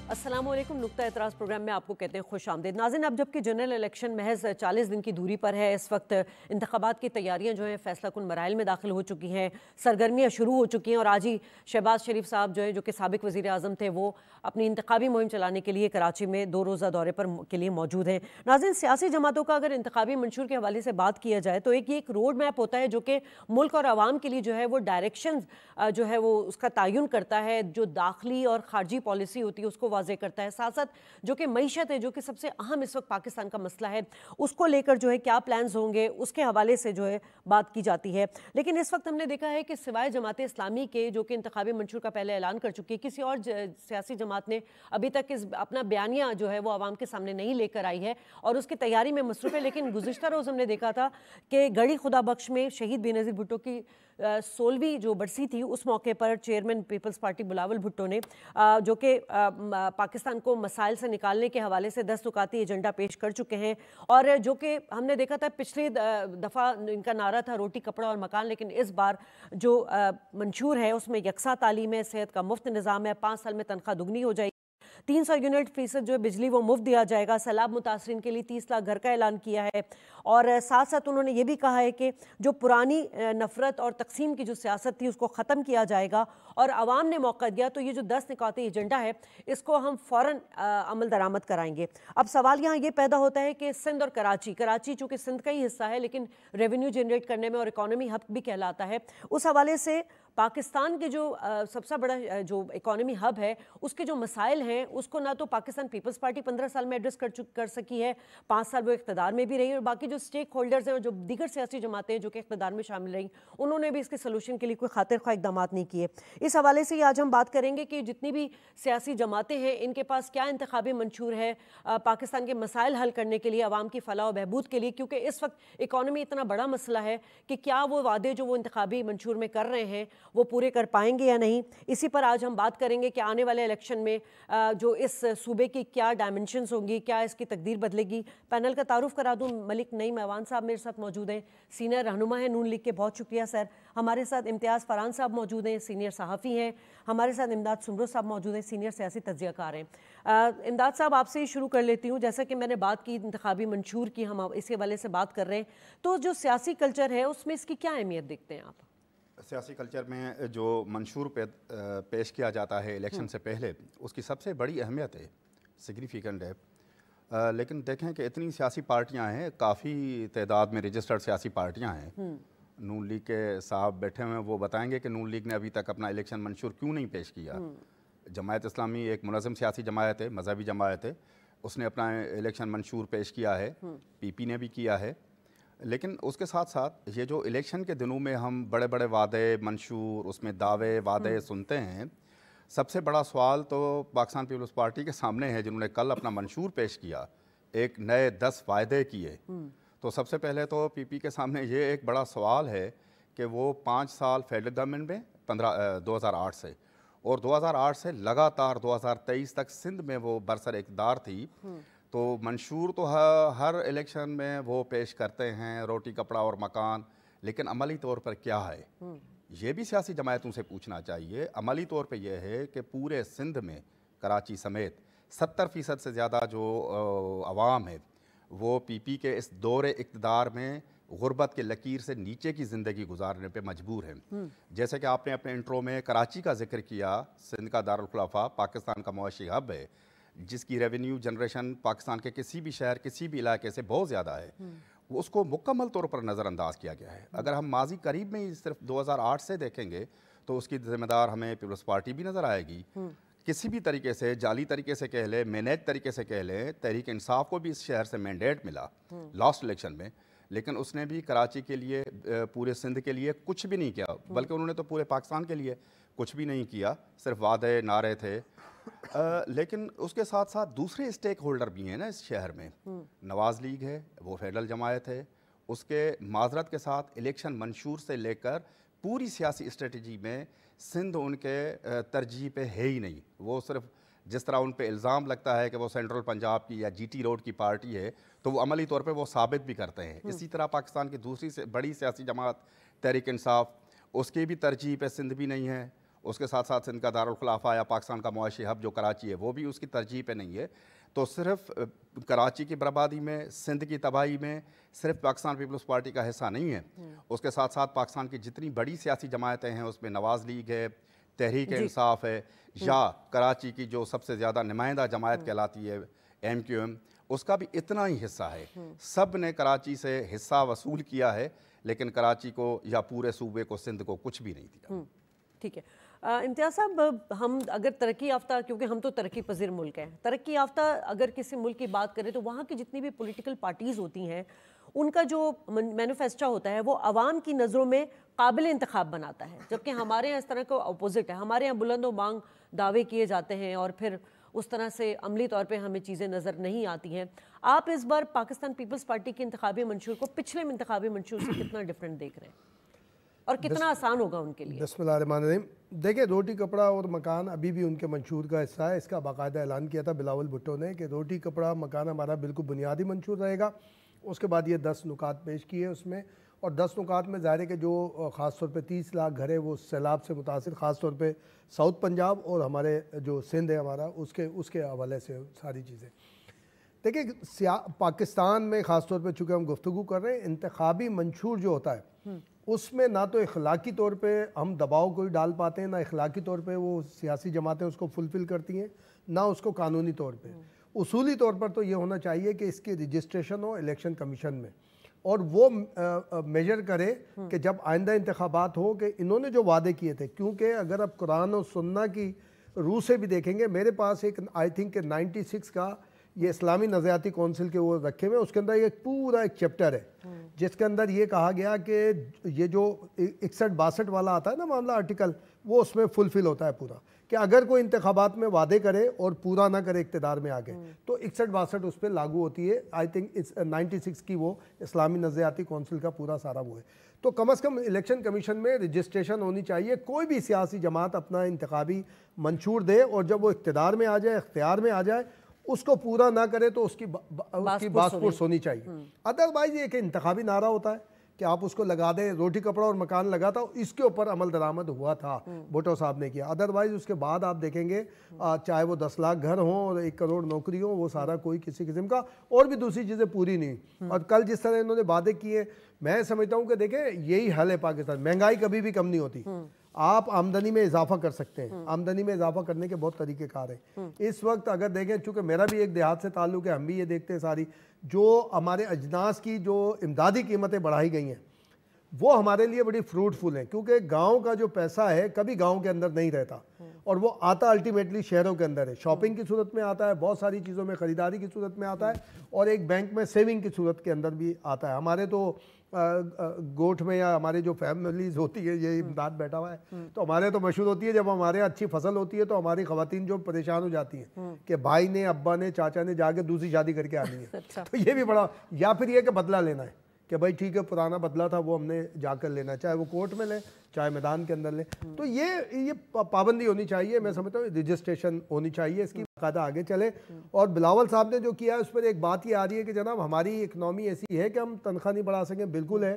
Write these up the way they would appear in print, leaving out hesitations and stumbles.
अस्सलामुअलैकुम। नुक्ता एतराज़ प्रोग्राम में आपको कहते हैं खुश आमदीद। नाज़रीन, अब जबकि जनरल इलेक्शन महज 40 दिन की दूरी पर है, इस वक्त इंतखाबात की तैयारियां जो हैं फैसला कुन मराइल में दाखिल हो चुकी हैं, सरगर्मियां शुरू हो चुकी हैं और आज ही शहबाज शरीफ साहब जो है, जो कि साबिक वज़ीर आज़म थे, वो अपनी इंतखाबी मुहिम चलाने के लिए कराची में 2 रोज़ा दौरे पर के लिए मौजूद हैं। नाज़रीन, सियासी जमातों का अगर इंतखाबी मंशूर के हवाले से बात किया जाए तो एक रोड मैप होता है जो कि मुल्क और आवाम के लिए जो है वो डायरेक्शन जो है वो उसका तयन करता है, जो दाखिली और खारजी पॉलिसी होती है उसको वाज़े करता है। साथ साथ जो कि मईशत है, जो कि सबसे अहम इस वक्त पाकिस्तान का मसला है, उसको लेकर जो है क्या प्लान्स होंगे उसके हवाले से जो है बात की जाती है। लेकिन इस वक्त हमने देखा है कि सिवाय जमात इस्लामी के, जो कि इंतखाबी मंशूर का पहले ऐलान कर चुकी है, किसी और सियासी जमात ने अभी तक अपना बयानिया जो है वो आवाम के सामने नहीं लेकर आई है और उसकी तैयारी में मसरूफ़ है। लेकिन गुज़िश्ता रोज़ हमने देखा था कि गढ़ी खुदा बख्श में शहीद बेनज़ीर भुट्टो की 16वीं जो बरसी थी, उस मौके पर चेयरमैन पीपल्स पार्टी बिलावल भुट्टो ने जो कि पाकिस्तान को मसाइल से निकालने के हवाले से 10 नुकाती एजेंडा पेश कर चुके हैं। और जो कि हमने देखा था पिछली दफ़ा इनका नारा था रोटी कपड़ा और मकान, लेकिन इस बार जो मंशूर है उसमें यकसा तालीम है, सेहत का मुफ्त निज़ाम है, 5 साल में तनख्वाह दुगनी हो जाएगी, 300 यूनिट फीसद जो है बिजली वो मुफ्त दिया जाएगा, सैलाब मुतासरीन के लिए 30 लाख घर का ऐलान किया है। और साथ साथ उन्होंने ये भी कहा है कि जो पुरानी नफरत और तकसीम की जो सियासत थी उसको ख़त्म किया जाएगा और आवाम ने मौका दिया तो ये जो 10 निकाती एजेंडा है इसको हम फ़ौरन अमल दरामद कराएंगे। अब सवाल यहाँ ये पैदा होता है कि सिंध और कराची चूँकि सिंध का ही हिस्सा है लेकिन रेवेन्यू जनरेट करने में और इकॉनमी हब भी कहलाता है, उस हवाले से पाकिस्तान के जो सबसे बड़ा जो इकॉनमी हब है उसके जो मसाइल हैं उसको ना तो पाकिस्तान पीपल्स पार्टी 15 साल में एड्रेस कर सकी है, 5 साल वो इख्तिदार में भी रही, और बाकी जो स्टेक होल्डर्स हैं और जो दीगर सियासी जमातें हैं जो कि इख्तिदार में शामिल रही, उन्होंने भी इसके सोल्यूशन के लिए कोई खातिर ख्वाह इक़दाम नहीं किए। इस हवाले से आज हम बात करेंगे कि जितनी भी सियासी जमातें हैं इनके पास क्या इंतखाबी मंशूर है पाकिस्तान के मसाइल हल करने के लिए, आवाम की फलाह व बहबूद के लिए, क्योंकि इस वक्त इकॉनमी इतना बड़ा मसला है कि क्या वो वादे जो वो इंतखाबी मंशूर में कर रहे हैं वो पूरे कर पाएंगे या नहीं। इसी पर आज हम बात करेंगे कि आने वाले इलेक्शन में जो इस सूबे की क्या डायमेंशंस होंगी, क्या इसकी तकदीर बदलेगी। पैनल का तारुफ करा दूं, मलिक नईम ऐवान साहब मेरे साथ मौजूद हैं, सीनियर रहनुमा हैं नून लीग के, बहुत शुक्रिया सर। हमारे साथ इम्तियाज़ फरहान साहब मौजूद हैं, सीनियर सहाफ़ी हैं। हमारे साथ इमदाद सुमरो साहब मौजूद हैं, सीनियर सियासी तज्ज़ियाकार हैं। इमदाद साहब, आपसे ही शुरू कर लेती हूँ। जैसा कि मैंने बात की इंतखाबी मंशूर की, हम इसी हवाले से बात कर रहे हैं, तो जो सियासी कल्चर है उसमें इसकी क्या अहमियत देखते हैं आप? सियासी कल्चर में जो मंशूर पेश किया जाता है इलेक्शन से पहले, उसकी सबसे बड़ी अहमियत है, सिग्निफिकेंट है। लेकिन देखें कि इतनी सियासी पार्टियां हैं, काफ़ी तादाद में रजिस्टर्ड सियासी पार्टियां हैं। नून लीग के साहब बैठे हुए हैं, वो बताएंगे कि नून लीग ने अभी तक अपना इलेक्शन मंशूर क्यों नहीं पेश किया। जमायत इस्लामी एक मुनज़्ज़म सियासी जमायत है, मजहबी जमायत है, उसने अपना इलेक्शन मंशूर पेश किया है, पीपी ने भी किया है। लेकिन उसके साथ साथ ये जो इलेक्शन के दिनों में हम बड़े बड़े वादे मंशूर, उसमें दावे वादे सुनते हैं, सबसे बड़ा सवाल तो पाकिस्तान पीपल्स पार्टी के सामने है, जिन्होंने कल अपना मंशूर पेश किया, एक नए 10 वायदे किए। तो सबसे पहले तो पीपी के सामने ये एक बड़ा सवाल है कि वो 5 साल फेडरल गवर्नमेंट में 2008 से और 2008 से लगातार 2023 तक सिंध में वो बरसर इक़्तिदार थी। तो मंशूर तो हर इलेक्शन में वो पेश करते हैं, रोटी कपड़ा और मकान, लेकिन अमली तौर पर क्या है ये भी सियासी जमायतों से पूछना चाहिए। अमली तौर पे ये है कि पूरे सिंध में कराची समेत 70% से ज़्यादा जो अवाम है वो पीपी के इस दौरे इक़्तिदार में गुर्बत के लकीर से नीचे की ज़िंदगी गुजारने पे मजबूर हैं। जैसे कि आपने अपने इंट्रो में कराची का जिक्र किया, सिंध का दारुल खुलाफा पाकिस्तान का मुआशी हब है, जिसकी रेवेन्यू जनरेशन पाकिस्तान के किसी भी शहर, किसी भी इलाके से बहुत ज़्यादा है, उसको मुकम्मल तौर पर नज़रअंदाज किया गया है। अगर हम माजी करीब में ही सिर्फ 2008 से देखेंगे तो उसकी ज़िम्मेदार हमें पीपल्स पार्टी भी नज़र आएगी। किसी भी तरीके से, जाली तरीके से कह लें, मैनेज तरीके से कह लें, तहरीक इंसाफ को भी इस शहर से मैंडेट मिला लास्ट इलेक्शन में, लेकिन उसने भी कराची के लिए, पूरे सिंध के लिए कुछ भी नहीं किया, बल्कि उन्होंने तो पूरे पाकिस्तान के लिए कुछ भी नहीं किया, सिर्फ वादे नारे थे। लेकिन उसके साथ साथ दूसरे स्टेक होल्डर भी हैं ना इस शहर में। नवाज़ लीग है, वो फेडरल जमायत है, उसके माजरत के साथ इलेक्शन मंशूर से लेकर पूरी सियासी स्ट्रेटजी में सिंध उनके तरजीह पे है ही नहीं। वो सिर्फ जिस तरह उन पे इल्ज़ाम लगता है कि वो सेंट्रल पंजाब की या जीटी रोड की पार्टी है, तो वो अमली तौर पे वो साबित भी करते हैं। इसी तरह पाकिस्तान की दूसरी बड़ी सियासी जमात तहरीक इंसाफ, उसकी भी तरजीह पे सिंध भी नहीं है, उसके साथ साथ सिंध का दारुल खिलाफा या पाकिस्तान का मुआशी हब जो कराची है वो भी उसकी तरजीह पे नहीं है। तो सिर्फ कराची की बर्बादी में, सिंध की तबाही में सिर्फ पाकिस्तान पीपल्स पार्टी का हिस्सा नहीं है, उसके साथ साथ पाकिस्तान की जितनी बड़ी सियासी जमायतें हैं उसमें नवाज़ लीग है, तहरीक इंसाफ है, या कराची की जो सबसे ज़्यादा नुमाइंदा जमायत कहलाती है MQM, उसका भी इतना ही हिस्सा है। सब ने कराची से हिस्सा वसूल किया है, लेकिन कराची को या पूरे सूबे को, सिंध को कुछ भी नहीं दिया। ठीक है। इम्तियाज़ साहब, हम अगर तरक्की याफ्ता, क्योंकि हम तो तरक्की पजीर मुल्क हैं, तरक्की याफ्ता अगर किसी मुल्क की बात करें तो वहाँ की जितनी भी पॉलिटिकल पार्टीज़ होती हैं उनका जो मैनिफेस्टो होता है वो आवाम की नज़रों में काबिल इंतखाब बनाता है, जबकि हमारे यहाँ इस तरह का अपोजिट है। हमारे यहाँ बुलंद व मांग दावे किए जाते हैं और फिर उस तरह से अमली तौर पे हमें चीज़ें नज़र नहीं आती हैं। आप इस बार पाकिस्तान पीपल्स पार्टी के इंतखाबी मंशूर को पिछले इंतखाबी मंशूर से कितना डिफरेंट देख रहे हैं और कितना आसान होगा उनके लिए? बिस्मिल्लाहिर्रहमानिर्रहीम। देखिए, रोटी कपड़ा और मकान अभी भी उनके मंशूर का हिस्सा है। इसका बाकायदा ऐलान किया था बिलावल भुट्टो ने कि रोटी कपड़ा मकान हमारा बिल्कुल बुनियादी मंशूर रहेगा। उसके बाद ये 10 नुकात पेश किए उसमें, और 10 नुकात में ज़ाहिर है कि जो ख़ास तौर पे 30 लाख घर है वो सैलाब से मुतासिर, ख़ास तौर पे साउथ पंजाब और हमारे जो सिंध है हमारा, उसके हवाले से सारी चीज़ें। देखिए, पाकिस्तान में ख़ास तौर पे चूँकि हम गुफ्तगू कर रहे हैं, इंतखाबी मंशूर जो होता है उसमें ना तो इखलाकी तौर पे हम दबाव कोई डाल पाते हैं, ना इखलाकी तौर पे वो सियासी जमातें उसको फुलफ़िल करती हैं, ना उसको कानूनी तौर पे। उसूली तौर पर तो ये होना चाहिए कि इसकी रजिस्ट्रेशन हो इलेक्शन कमीशन में, और वो मेजर करे कि जब आइंदा इंतखाबात हो कि इन्होंने जो वादे किए थे, क्योंकि अगर आप कुरान और सुन्ना की रूह से भी देखेंगे, मेरे पास एक आई थिंक 96 का ये इस्लामी नज़रियाती कौंसिल के वो रखे हुए, उसके अंदर एक पूरा एक चैप्टर है जिसके अंदर ये कहा गया कि ये जो 61-62 वाला आता है ना मामला, आर्टिकल, वो उसमें फुलफिल होता है पूरा, कि अगर कोई इंतखाबात में वादे करे और पूरा ना करे इक़्तिदार में आके, तो 61-62 उस पर लागू होती है। आई थिंक 96 की वो इस्लामी नज़रियाती कौंसिल का पूरा सारा वो है। तो कम अज़ कम इलेक्शन कमीशन में रजिस्ट्रेशन होनी चाहिए। कोई भी सियासी जमात अपना इंतखाबी मंशूर दे और जब वो इक़्तिदार में आ जाए, इख्तियार में आ जाए, उसको पूरा ना करे तो उसकी बासपुर्स होनी चाहिए। अदरवाइज ये कि इंतखाबी नारा होता है कि आप उसको लगा दें, रोटी कपड़ा और मकान लगा था, इसके ऊपर अमल दरामद हुआ था, भुट्टो साहब ने किया। अदरवाइज उसके बाद आप देखेंगे चाहे वो 10 लाख घर हों और 1 करोड़ नौकरी हो, वो सारा कोई किसी किस्म का, और भी दूसरी चीज़ें पूरी नहीं। और कल जिस तरह इन्होंने वादे किए, मैं समझता हूँ कि देखें यही हल है पाकिस्तान। महंगाई कभी भी कम नहीं होती, आप आमदनी में इजाफा कर सकते हैं। आमदनी में इजाफा करने के बहुत तरीके कार हैं। इस वक्त अगर देखें, चूँकि मेरा भी एक देहात से ताल्लुक़ है, हम भी ये देखते हैं सारी जो हमारे अजनास की जो इमदादी कीमतें बढ़ाई गई हैं वो हमारे लिए बड़ी फ्रूटफुल हैं, क्योंकि गांव का जो पैसा है कभी गांव के अंदर नहीं रहता और वो आता अल्टीमेटली शहरों के अंदर है। शॉपिंग की सूरत में आता है, बहुत सारी चीज़ों में ख़रीदारी की सूरत में आता है, और एक बैंक में सेविंग की सूरत के अंदर भी आता है। हमारे तो गोठ में या हमारे जो फैमिलीज होती है, ये इमदाद बैठा हुआ है, तो हमारे तो मशहूर होती है जब हमारे अच्छी फसल होती है तो हमारी ख़वातीन जो परेशान हो जाती हैं कि भाई ने, अब्बा ने, चाचा ने जाके दूसरी शादी करके आनी है। तो ये भी बड़ा, या फिर ये कि बदला लेना है कि भाई ठीक है, पुराना बदला था वो हमने जाकर लेना, चाहे वो कोर्ट में ले चाहे मैदान के अंदर ले। तो ये पाबंदी होनी चाहिए। मैं समझता हूँ रजिस्ट्रेशन होनी चाहिए, इसकी बाकायदा आगे चले। और बिलावल साहब ने जो किया है उस पर एक बात ये आ रही है कि जनाब हमारी इकनॉमी ऐसी है कि हम तनख्वाह नहीं बढ़ा सकें, बिल्कुल है।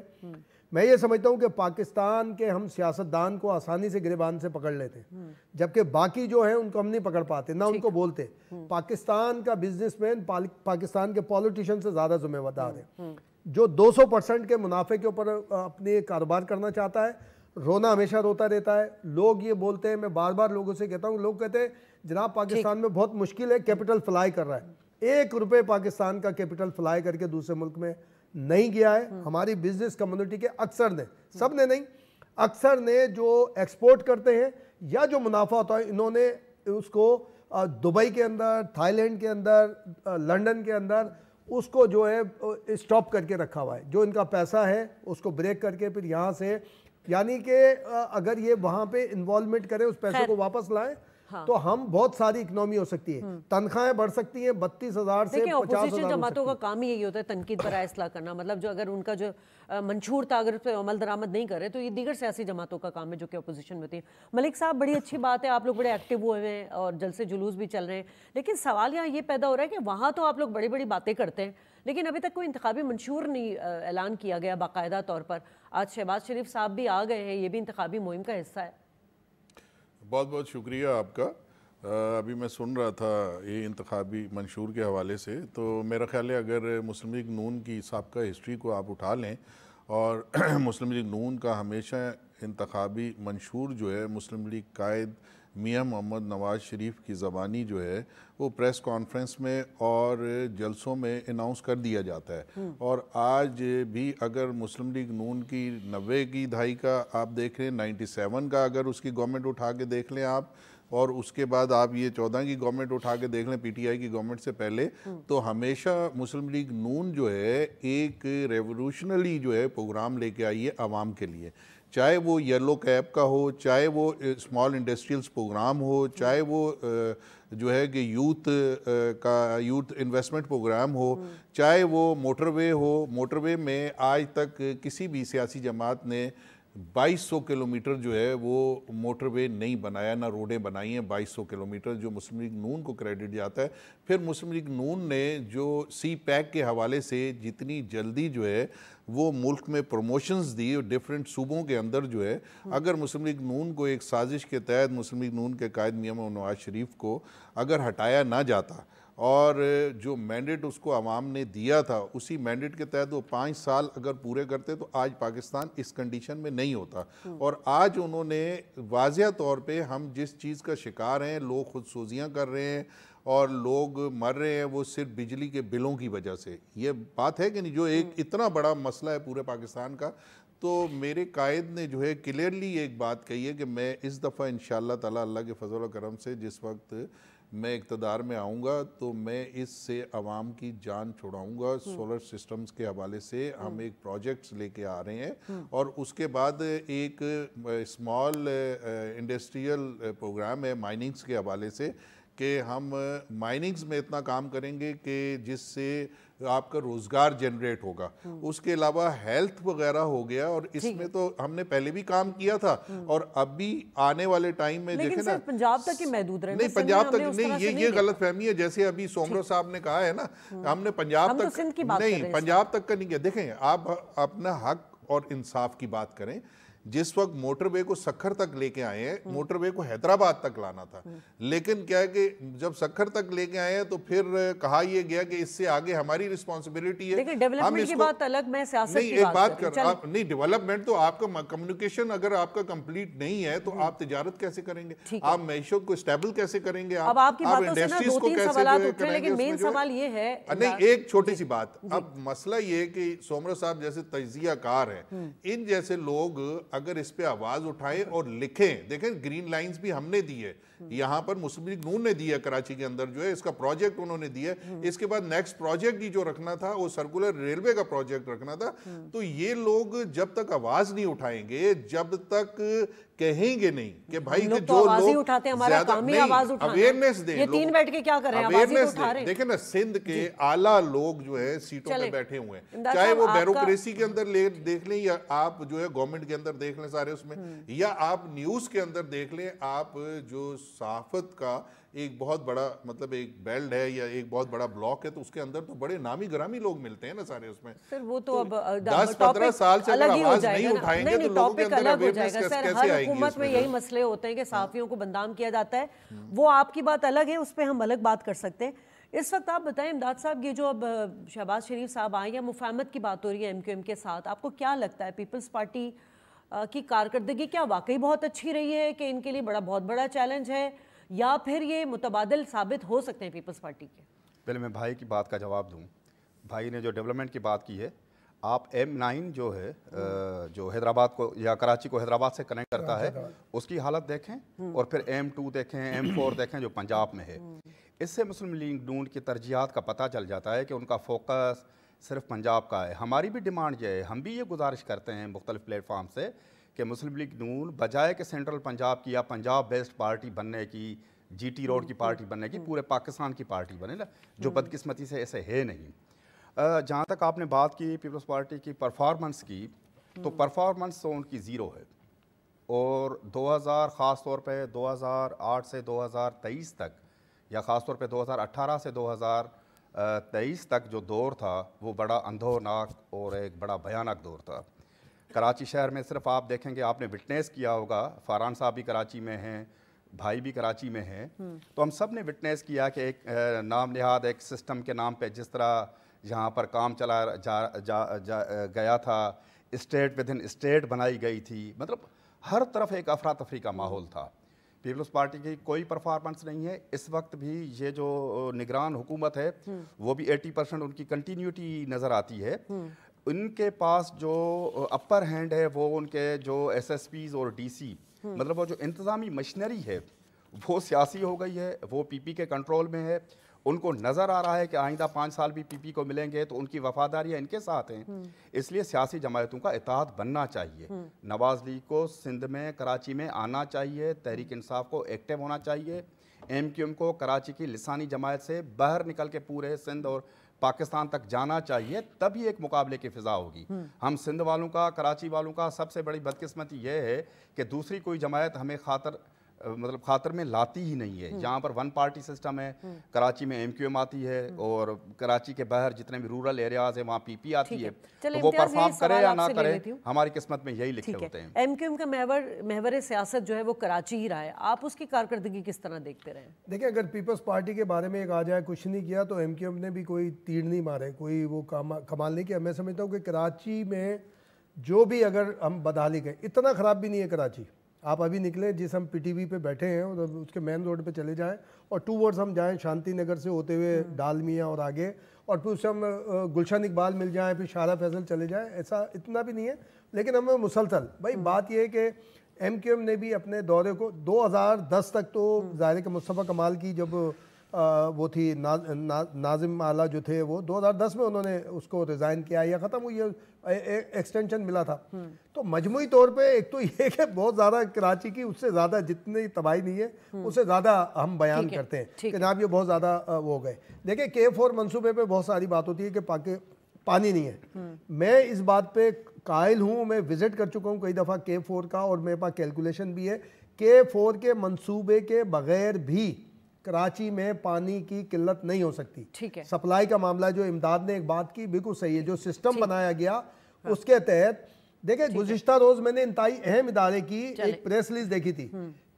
मैं ये समझता हूँ कि पाकिस्तान के हम सियासतदान को आसानी से गिरबान से पकड़ लेते हैं, जबकि बाकी जो है उनको हम नहीं पकड़ पाते, ना उनको बोलते। पाकिस्तान का बिजनेसमैन पाकिस्तान के पॉलिटिशियन से ज़्यादा जिम्मेदार है, जो 200% के मुनाफे के ऊपर अपने कारोबार करना चाहता है, रोना हमेशा रोता रहता है। लोग ये बोलते हैं, मैं बार बार लोगों से कहता हूँ, लोग कहते हैं जनाब पाकिस्तान में बहुत मुश्किल है, कैपिटल फ्लाई कर रहा है। 1 रुपये पाकिस्तान का कैपिटल फ्लाई करके दूसरे मुल्क में नहीं गया है। हमारी बिजनेस कम्युनिटी के अक्सर ने, सब ने नहीं, अक्सर ने जो एक्सपोर्ट करते हैं या जो मुनाफा होता है, इन्होंने उसको दुबई के अंदर, थाईलैंड के अंदर, लंदन के अंदर उसको जो है स्टॉप करके रखा हुआ है। जो इनका पैसा है उसको ब्रेक करके फिर यहाँ से, यानी कि अगर ये वहाँ पे इन्वॉल्वमेंट करें, उस पैसे को वापस लाएं, हाँ। तो हम बहुत सारी इकनॉमी हो सकती है, तनख्वाहें बढ़ सकती हैं 32,000 से 50,000। जमातों का काम ही यही होता है, तनकीद पर इस्लाह करना। मतलब जो अगर उनका जो मंशूर था, अगर उस पर अमल दरामद नहीं करे तो ये दीगर सियासी जमातों का काम है जो कि अपोजिशन में होती है। मलिक साहब, बड़ी अच्छी बात है, आप लोग बड़े एक्टिव हुए हैं और जलसे जुलूस भी चल रहे हैं, लेकिन सवाल यहाँ ये पैदा हो रहा है कि वहाँ तो आप लोग बड़ी बड़ी बातें करते हैं, लेकिन अभी तक कोई इंतखाबी मंशूर नहीं ऐलान किया गया बाकायदा तौर पर। आज शहबाज शरीफ साहब भी आ गए हैं, ये भी इंतखाबी मुहिम का हिस्सा है। بہت بہت شکریہ آپ کا. ابھی میں سن رہا تھا یہ انتخابی منشور کے حوالے سے, تو میرا خیال ہے اگر مسلم لیگ نون کی سابقہ ہسٹری کو آپ اٹھا لیں, اور مسلم لیگ نون کا ہمیشہ انتخابی منشور جو ہے مسلم لیگ قائد میاں محمد نواز شریف کی زبانی جو ہے وہ پریس کانفرنس میں اور جلسوں میں اناؤنس کر دیا جاتا ہے. اور آج بھی اگر مسلم لیگ نون کی 90 کی دہائی کا آپ دیکھ لیں, 97 کا اگر اس کی گورنمنٹ اٹھا کے دیکھ لیں آپ, اور اس کے بعد آپ یہ 14 کی گورنمنٹ اٹھا کے دیکھ لیں پی ٹی آئی کی گورنمنٹ سے پہلے, تو ہمیشہ مسلم لیگ نون جو ہے ایک ریولوشنری جو ہے پروگرام لے کے آئی ہے عوام کے لیے, چاہے وہ یلو کیب کا ہو, چاہے وہ اسمال انڈسٹریلز پروگرام ہو, چاہے وہ جو ہے کہ یوتھ انویسٹمنٹ پروگرام ہو, چاہے وہ موٹر وے ہو. موٹر وے میں آج تک کسی بھی سیاسی جماعت نے 2200 کلومیٹر جو ہے وہ موٹر وے نہیں بنایا, نہ روڈیں بنائی ہیں 2200 کلومیٹر, جو مسلم لیگ نون کو کریڈٹ جاتا ہے. پھر مسلم لیگ نون نے جو سی پیک کے حوالے سے جتنی جلدی جو ہے وہ ملک میں پروموشنز دی ڈیفرنٹ صوبوں کے اندر جو ہے, اگر مسلم لیگ نون کو ایک سازش کے تحت مسلم لیگ نون کے قائد میاں محمد نواز شریف کو اگر ہٹایا نہ جاتا, اور جو مینڈیٹ اس کو عوام نے دیا تھا اسی مینڈیٹ کے تحت وہ 5 سال اگر پورے کرتے تو آج پاکستان اس کنڈیشن میں نہیں ہوتا. اور آج انہوں نے واضح طور پہ ہم جس چیز کا شکار ہیں, لوگ خود سوزیاں کر رہے ہیں اور لوگ مر رہے ہیں, وہ صرف بجلی کے بلوں کی وجہ سے. یہ بات ہے کہ نہیں, جو ایک اتنا بڑا مسئلہ ہے پورے پاکستان کا. تو میرے قائد نے جو ہے کلیئرلی ایک بات کہی ہے کہ میں اس دفعہ انشاءاللہ تعالی اللہ کے فضل و کرم سے جس وقت میں اقتدار میں آؤں گا تو میں اس سے عوام کی جان چھڑاؤں گا. سولر سسٹمز کے حوالے سے ہم ایک پروجیکٹس لے کے آ رہے ہیں, اور اس کے بعد ایک اسمال انڈسٹریل پروگرام ہے مائننگز کے حوالے سے, کہ ہم مائننگز میں اتنا کام کریں گے کہ جس سے آپ کا روزگار جنریٹ ہوگا. اس کے علاوہ ہیلتھ وغیرہ ہو گیا, اور اس میں تو ہم نے پہلے بھی کام کیا تھا, اور اب بھی آنے والے ٹائم میں دیکھیں نا, پنجاب تک ہی محدود رہے. نہیں پنجاب تک نہیں, یہ غلط فہمی ہے. جیسے ابھی سومرو صاحب نے کہا ہے نا, ہم نے پنجاب تک نہیں, پنجاب تک کا نہیں کیا. دیکھیں آپ اپنا حق اور انصاف کی بات کریں. جس وقت موٹر وے کو سکھر تک لے کے آئے ہیں, موٹر وے کو حیدرآباد تک لانا تھا, لیکن کیا ہے کہ جب سکھر تک لے کے آئے ہیں تو پھر کہا یہ گیا کہ اس سے آگے ہماری رسپانسبلٹی ہے. لیکن ڈیولپمنٹ کی بات الگ, میں سیاست کی بات کر رہا ہوں. نہیں, ڈیولپمنٹ تو آپ کا کمیونیکیشن اگر آپ کا کمپلیٹ نہیں ہے تو آپ تجارت کیسے کریں گے, آپ معیشت کو اسٹیبل کیسے کریں گے, آپ انڈسٹریز کو کیسے کریں گے. لیکن مین سوال یہ ہے, نہیں ایک چھوٹی سی بات, اب مسئلہ یہ ہے کہ سومرو صاحب جیسے تجزیہ کار ہیں, ان جیسے لوگ اگر اس پہ آواز اٹھائیں اور لکھیں. دیکھیں گرین لائنز بھی ہم نے دی ہے, یہاں پر مسلم لیگ نون نے دی ہے کراچی کے اندر جو ہے, اس کا پروجیکٹ انہوں نے دی ہے. اس کے بعد نیکسٹ پروجیکٹ جو رکھنا تھا وہ سرکولر ریلوے کا پروجیکٹ رکھنا تھا. تو یہ لوگ جب تک آواز نہیں اٹھائیں گے, جب تک کہیں گے نہیں کہ بھائی کہ جو لوگ زیادہ اویئرنیس دیں, یہ تین بیٹھ کے کیا کریں, آوازی تو اٹھا رہے ہیں. دیکھیں نا سندھ کے اعلیٰ لوگ جو ہے سیٹوں پہ بیٹھے ہوئے ہیں, چاہے وہ بیوروکریسی کے اندر دیکھ لیں یا آپ جو ہے گورنمنٹ کے اندر دیکھ لیں سارے اس میں, یا آپ نیوز کے اندر دیکھ لیں. آپ جو صحافت کا ایک بہت بڑا مطلب ایک بیلٹ ہے یا ایک بہت بڑا بلاک ہے, تو اس کے اندر تو بڑے نامی گرامی لوگ ملتے ہیں نا سارے اس میں. سر وہ تو اب 10-15 سال سے اگر آواز نہیں اٹھائیں گے تو لوگوں کے اندر اویئرنیس کیسے آئے گی. حکومت میں یہی مسئلے ہوتے ہیں کہ صحافیوں کو بدنام کیا جاتا ہے, وہ آپ کی بات الگ ہے, اس پہ ہم الگ بات کر سکتے ہیں. اس وقت آپ بتائیں امداد صاحب, یہ جو اب شہباز شریف صاحب آئے یا مفاہمت کی بات ہو رہی ہے ایم کیو ایم کے ساتھ, آپ کو کیا لگتا ہے پیپلز پارٹی کی کارکردگی کیا واقعی بہت اچھی رہی ہے کہ ان کے لیے بہت بڑا چیلنج ہے, یا پھر یہ متبادل ثابت ہو سکتے ہیں پیپلز پارٹی کے؟ پہلے میں بھائی کی بات کا جواب دوں. بھائی نے جو ڈیولپمنٹ کی بات کی ہے, آپ M9 جو ہے جو حیدرآباد کو یا کراچی کو حیدرآباد سے کنیکٹ کرتا ہے, اس کی حالت دیکھیں, اور پھر M2 دیکھیں, M4 دیکھیں جو پنجاب میں ہے. اس سے مسلم لیگ نون کی ترجیحات کا پتہ چل جاتا ہے کہ ان کا فوکس صرف پنجاب کا ہے. ہماری بھی ڈیمانڈ یہ ہے, ہم بھی یہ گزارش کرتے ہیں مختلف پلیٹ فارم سے کہ مسلم لیگ نون بجائے کہ سینٹرل پنجاب کی یا پنجاب بیسڈ پارٹی بننے کی, جی ٹی روڈ کی پارٹی بننے کی, پورے پاکستان کی پارٹی بنے نا, جو بدقسمتی سے ایسے ہے نہیں. جہاں تک آپ نے بات کی پیپلز پارٹی کی پرفارمنس کی, تو پرفارمنس تو ان کی زیرو ہے. اور 2000 خاص طور پہ 2008 سے 2023 تک, یا خاص طور پہ 2018 سے 2023 تک جو دور تھا وہ بڑا اندھوناک اور ایک بڑا بھیانک دور تھا. کراچی شہر میں صرف آپ دیکھیں گے, آپ نے وٹنس کیا ہوگا, فاران صاحب بھی کراچی میں ہیں, भाई भी कराची में हैं, तो हम सब ने विटनेस किया कि एक नाम नहाद एक सिस्टम के नाम पे जिस तरह यहाँ पर काम चला गया था, स्टेट विद इन स्टेट बनाई गई थी, मतलब हर तरफ एक अफरा तफरी का माहौल था। पीपल्स पार्टी की कोई परफॉर्मेंस नहीं है इस वक्त भी। ये जो निगरान हुकूमत है वो भी 80% उनकी कंटिन्यूटी नज़र आती है। उनके पास जो अपर हैंड है वो उनके जो SSPs और DC, मतलब वो जो इंतज़ामी मशीनरी है वो सियासी हो गई है, वो PP के कंट्रोल में है। उनको नज़र आ रहा है कि आइंदा 5 साल भी PP को मिलेंगे, तो उनकी वफादारियाँ इनके साथ हैं। इसलिए सियासी जमायतों का इत्तेहाद बनना चाहिए। नवाज़ लीग को सिंध में, कराची में आना चाहिए, तहरीक इंसाफ को एक्टिव होना चाहिए, MQM को कराची की लिसानी जमायत से बाहर निकल के पूरे सिंध और पाकिस्तान तक जाना चाहिए, तभी एक मुकाबले की फ़िज़ा होगी। हम सिंध वालों का, कराची वालों का सबसे बड़ी बदकिस्मती यह है कि दूसरी कोई जमायत हमें खातर में लाती ही नहीं है। यहाँ पर 1 पार्टी सिस्टम है, कराची में MQM आती है और कराची के बाहर जितने भी रूरल एरियाज है वहाँ PP आती है। तो वो परफॉर्म करे या ना करे, हमारी किस्मत में यही लिखे होते हैं। MQM का महवर सियासत जो है वो कराची ही रहा है, आप उसकी कारकर्दगी किस तरह देखते रहे? देखिए, अगर पीपल्स पार्टी के बारे में एक आ जाए कुछ नहीं किया, तो MQM ने भी कोई तीर नहीं मारे, कोई वो कमाल नहीं किया। मैं समझता हूँ कि कराची में जो भी, अगर हम बदहाली गए, इतना ख़राब भी नहीं है कराची। आप अभी निकले, जिस हम PTV पे बैठे हैं उसके मेन रोड पे चले जाएं और टूवर्ड्स हम जाएं शांति नगर से होते हुए डालमिया और आगे, और फिर उससे हम गुलशन इकबाल मिल जाएं, फिर शारा फैसल चले जाएं, ऐसा इतना भी नहीं है। लेकिन हमें मुसलसल भाई बात यह है कि MQM ने भी अपने दौरे को 2010 तक, तो ज़ाहिर है कि मुस्तफ़ा कमाल की जब वो थी नाजिम आला जो थे, वो 2010 में उन्होंने उसको रिज़ाइन किया या ख़त्म हुई, एक्सटेंशन मिला था। तो मजमूई तौर पे एक तो ये कि बहुत ज़्यादा कराची की उससे ज़्यादा जितनी तबाही नहीं है उससे ज़्यादा हम बयान करते हैं कि जनाब ये बहुत ज़्यादा वो हो गए। देखिए, K4 मनसूबे पे बहुत सारी बात होती है कि पानी नहीं है। मैं इस बात पे कायल हूँ, मैं विज़िट कर चुका हूँ कई दफ़ा K4 का, और मेरे पास कैलकुलेशन भी है। K4 के मनसूबे के बग़ैर भी कराची में पानी की किल्लत नहीं हो सकती। ठीक है, सप्लाई का मामला जो इमदाद ने एक बात की बिल्कुल सही है, जो सिस्टम बनाया गया उसके तहत। देखिए, गुज़िश्ता रोज मैंने इंतहाई अहम इदारे की एक प्रेस रिलीज देखी थी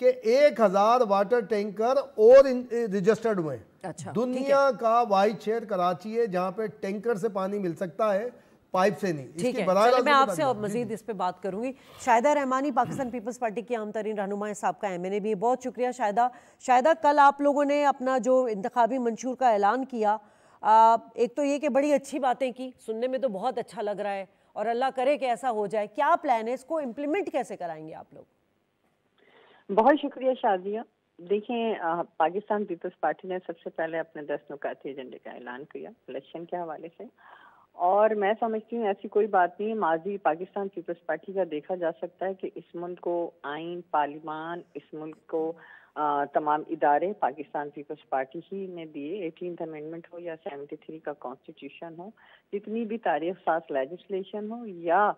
कि 1000 वाटर टैंकर और रजिस्टर्ड हुए। अच्छा, दुनिया का वाहिद शहर कराची है जहाँ पे टैंकर से पानी मिल सकता है, पाइप से नहीं। ठीक है, चलिए मैं आपसे और मजीद इस पे बात करूंगी। शाहिदा रहमानी, पाकिस्तान पीपल्स पार्टी की आम तरीन रहनुमा है, साबका MNA भी। बहुत शुक्रिया शाहिदा, कल आप लोगों ने अपना जो इंतखाबी मंशूर का ऐलान किया, एक तो ये कि बड़ी अच्छी बातें की, सुनने में तो बहुत अच्छा लग रहा है, और अल्लाह करे कि ऐसा हो जाए। क्या प्लान है, इसको इम्प्लीमेंट कैसे कराएंगे आप लोग? बहुत शुक्रिया शादिया। देखें, पाकिस्तान पीपल्स पार्टी ने सबसे पहले अपने 10 नुकाती एजेंडे का ऐलान किया इलेक्शन के हवाले से, और मैं समझती हूँ ऐसी कोई बात नहीं है। माजी पाकिस्तान पीपल्स पार्टी का देखा जा सकता है कि इस मुल्क को आइन, पार्लिमान, इस मुल्क को तमाम इदारे पाकिस्तान पीपल्स पार्टी ही ने दिए। 18th अमेंडमेंट हो या 73 का कॉन्स्टिट्यूशन हो, जितनी भी तारीख साज लेजिस्लेशन हो, या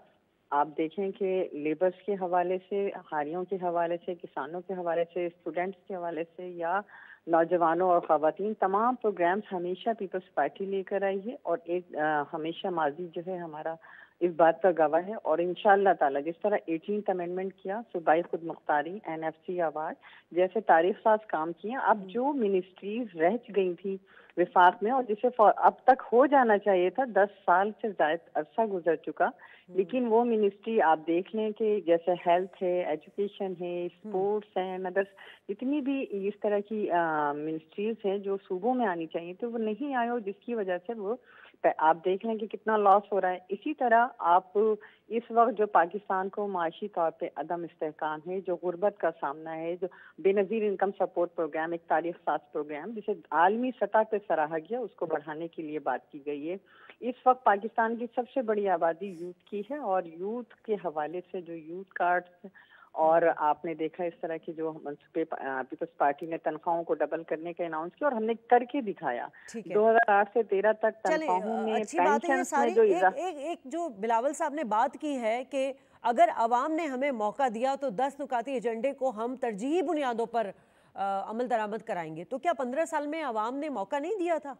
आप देखें कि लेबर्स के हवाले से, हारियों के हवाले से, किसानों के हवाले से, स्टूडेंट्स के हवाले से, या नौजवानों और ख़वातीन, तमाम प्रोग्राम्स हमेशा पीपल्स पार्टी लेकर आई है, और एक हमेशा माजी जो है हमारा इस बात का गवाह है। और इंशाअल्लाह ताला जिस तरह 18th अमेंडमेंट किया, सूबाई खुद मुख्तारी, NFC अवार्ड जैसे तारीख साज काम किए, अब जो मिनिस्ट्रीज रह गई थी विफाक में और जिसे अब तक हो जाना चाहिए था, 10 साल से ज़्यादा अरसा गुजर चुका, लेकिन वो मिनिस्ट्री आप देख लें कि जैसे हेल्थ है, एजुकेशन है, स्पोर्ट्स है, मदर्स, जितनी भी इस तरह की मिनिस्ट्रीज हैं जो सूबों में आनी चाहिए तो वो नहीं आए, और जिसकी वजह से वो आप देख लें कि कितना लॉस हो रहा है। इसी तरह आप इस वक्त जो पाकिस्तान को माशी तौर पे अदम इस्तेहकाम है, जो गुर्बत का सामना है, जो बेनज़ीर इनकम सपोर्ट प्रोग्राम, एक तारीख साज प्रोग्राम जिसे आलमी सतह पे सराहा गया, उसको बढ़ाने के लिए बात की गई है। इस वक्त पाकिस्तान की सबसे बड़ी आबादी यूथ की है, और यूथ के हवाले से जो यूथ कार्ड्स, और आपने देखा इस तरह की जो मनसूबे पीपल्स पार्टी ने तनख्वाहों को डबल करने का अनाउंस किया, और हमने करके दिखाया। 2008 से 13 तक तनख्वाहों में, पेंशन में जो एक जो बिलावल साहब ने बात की है कि अगर अवाम ने हमें मौका दिया तो 10 नुकाती एजेंडे को हम तरजीही बुनियादों पर अमल दरामद कराएंगे, तो क्या 15 साल में अवाम ने मौका नहीं दिया था?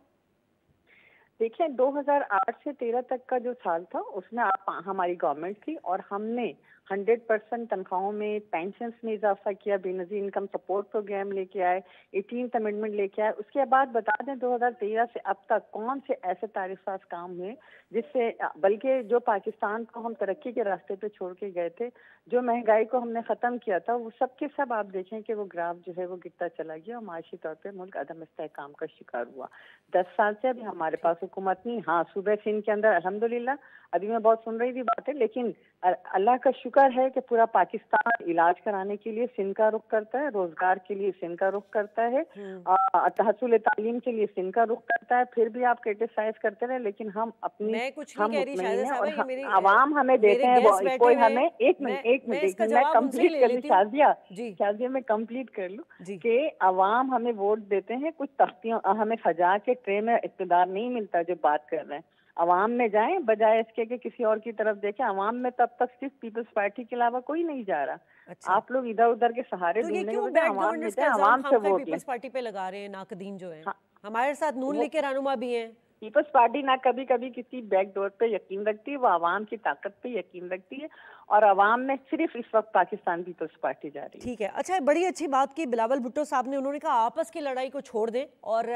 देखिए 2008 से 13 तक का जो साल था उसमें हमारी गवर्नमेंट थी और हमने 100% तनख्वाहों में, पेंशन्स में इजाफा किया, बेनजीर इनकम सपोर्ट प्रोग्राम लेके आए, 18th अमेंडमेंट लेके आए। उसके बाद बता दें 2013 से अब तक कौन से ऐसे तारीफाज काम हुए जिससे, बल्कि जो पाकिस्तान को हम तरक्की के रास्ते पे छोड़ के गए थे, जो महंगाई को हमने ख़त्म किया था, वो सब के सब आप देखें कि वो ग्राफ जो है वो गिरता चला गया और माशी तौर पे मुल्क अदम इस्तेहकाम का शिकार हुआ। 10 साल से अभी हमारे पास हुकूमत नहीं। हाँ, सूबे सिंध के अंदर अल्हम्दुलिल्लाह अभी मैं बहुत सुन रही थी बातें, लेकिन अल्लाह का शुक्र है कि पूरा पाकिस्तान इलाज कराने के लिए सिंध का रुख करता है, रोजगार के लिए सिंध का रुख करता है, तहस्सुल तालीम के लिए सिंध का रुख करता है। फिर भी आप क्रिटिसाइज करते रहे, लेकिन हम अपनी मैं कुछ नहीं कह रही शायद साहब, ये आवाम हमें देते हैं, कोई हमें एक मिनट मैं कंप्लीट कर लूं शाजिया मैं कंप्लीट कर लूं कि आवाम हमें वोट देते हैं, कुछ तख्तियों हमें सजा के ट्रे में इक़्तिदार नहीं मिलता। जो बात कर रहे हैं अवाम में जाएं बजाय इसके कि किसी और की तरफ देखें। अवाम में तब तक सिर्फ पीपल्स पार्टी के अलावा कोई नहीं जा रहा। अच्छा। आप लोग इधर उधर के सहारे तो ये क्यों अवाम में जाएं, अवाम से वोट पीपल्स पार्टी पे लगा रहे हैं नाकदीन जो है? हाँ, हमारे साथ नून लीग के रहनुमा भी हैं। पीपल्स पार्टी ना कभी कभी किसी बैकडोर पे यकीन रखती है, वो आवाम की ताकत पे यकीन रखती है और आवाम में सिर्फ इस वक्त पाकिस्तान पीपल्स पार्टी जा रही है। ठीक है। अच्छा, बड़ी अच्छी बात की बिलावल भुट्टो साहब ने, उन्होंने कहा आपस की लड़ाई को छोड़ दें और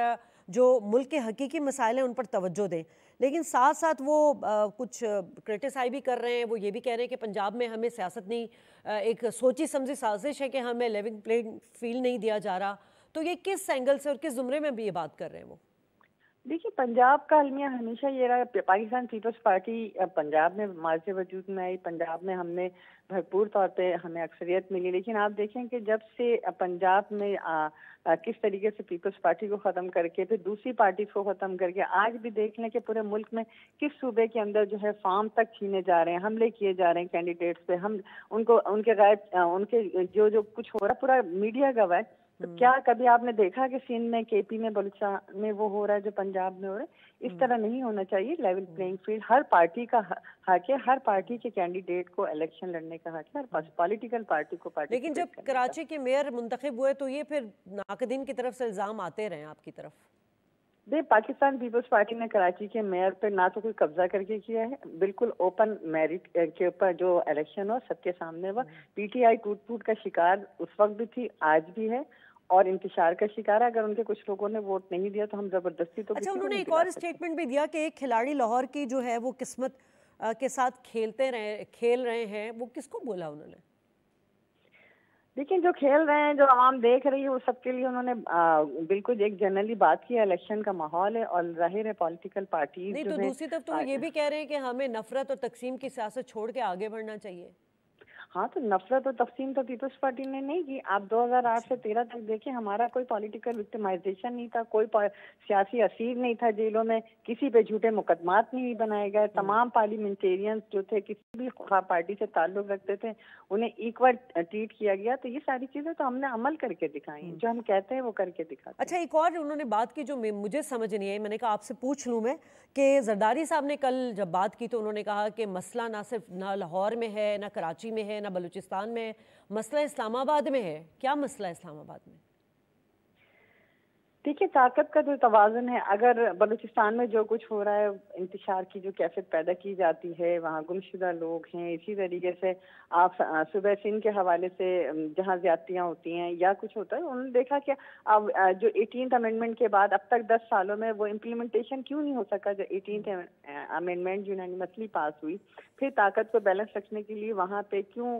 जो मुल्क के हकीकी मसाइल हैं उन पर तवज्जो दें, लेकिन साथ साथ वो कुछ क्रिटिसाइज भी कर रहे हैं। वो ये भी कह रहे हैं कि पंजाब में हमें सियासत नहीं, एक सोची समझी साजिश है कि हमें लेवल प्लेइंग फील्ड नहीं दिया जा रहा। तो ये किस एंगल से और किस जुमरे में भी ये बात कर रहे हैं वो? देखिए, पंजाब का अलमिया हमेशा ये रहा, पाकिस्तान पीपल्स पार्टी पंजाब में मार्च वजूद में आई, पंजाब में हमने भरपूर तौर पे हमें अक्सरियत मिली, लेकिन आप देखें कि जब से पंजाब में किस तरीके से पीपल्स पार्टी को ख़त्म करके फिर दूसरी पार्टी को ख़त्म करके आज भी देख लें कि पूरे मुल्क में किस सूबे के अंदर जो है फार्म तक छीने जा रहे हैं, हमले किए जा रहे हैं कैंडिडेट्स पे, हम उनको उनके गैर उनके जो कुछ हो रहा पूरा मीडिया गवाह है। तो क्या कभी आपने देखा कि सिंध में, केपी में, बलूचिस्तान में वो हो रहा है जो पंजाब में हो रहा है? इस तरह नहीं होना चाहिए। लेवल प्लेइंग फील्ड हर पार्टी का हक है, हर पार्टी के कैंडिडेट को इलेक्शन लड़ने का हक है, हर पॉलिटिकल पार्टी को पार्टी। लेकिन जब कराची के मेयर मुंतखब हुए तो ये फिर नाकदीन की तरफ से इल्जाम आते रहे आपकी तरफ? पाकिस्तान पीपल्स पार्टी ने कराची के मेयर पे ना तो कोई कब्जा करके किया है, बिल्कुल ओपन मेरिट के ऊपर जो इलेक्शन हो सबके सामने हुआ। पीटीआई टूट फूट का शिकार उस वक्त भी थी, आज भी है और इंतशार का शिकार है। अगर उनके कुछ लोगों ने वोट नहीं दिया तो हम जबरदस्ती तो। अच्छा, उन्होंने एक और स्टेटमेंट भी दिया कि एक खिलाड़ी लाहौर की जो है वो किस्मत के साथ खेल रहे हैं। वो किसको बोला उन्होंने? देखिए, जो खेल रहे हैं, जो आवाम देख रही है, वो सबके लिए उन्होंने बिल्कुल एक जनरली बात की। इलेक्शन का माहौल है और जाहिर है पॉलिटिकल पार्टी नहीं, तो दूसरी तरफ तो ये भी कह रहे हैं कि हमें नफरत और तकसीम की सियासत छोड़ के आगे बढ़ना चाहिए। हाँ, तो नफरत और तकसीम तो पीपल्स पार्टी ने नहीं की। आप 2008 से 13 तक देखें, हमारा कोई पॉलिटिकल विक्टिमाइजेशन नहीं था, कोई सियासी असीर नहीं था जेलों में, किसी पे झूठे मुकदमात नहीं बनाए गए। तमाम पार्लियामेंटेरियंस जो थे किसी भी पार्टी से ताल्लुक रखते थे उन्हें इक्वल ट्रीट किया गया। तो ये सारी चीजें तो हमने अमल करके दिखाई, जो हम कहते हैं वो करके दिखाते। अच्छा, एक और उन्होंने बात की जो मुझे समझ नहीं आई, मैंने कहा आपसे पूछ लूँ मैं, कि जरदारी साहब ने कल जब बात की तो उन्होंने कहा कि मसला ना सिर्फ ना लाहौर में है, ना कराची में है, ना बलूचिस्तान में है, मसला इस्लामाबाद में है। क्या मसला है इस्लामाबाद में? देखिए, ताकत का जो तवाज़ुन है, अगर बलूचिस्तान में जो कुछ हो रहा है, इंतशार की जो कैफियत पैदा की जाती है, वहाँ गुमशुदा लोग हैं, इसी तरीके से आप सुबह सिंध के हवाले से जहाँ ज्यादतियाँ होती हैं या कुछ होता है, उन्होंने देखा कि अब जो 18th अमेंडमेंट के बाद अब तक 10 सालों में वो इम्प्लीमेंटेशन क्यों नहीं हो सका। जो 18th अमेंडमेंट यूनानिमसली पास हुई, फिर ताकत को बैलेंस रखने के लिए वहाँ पे क्यों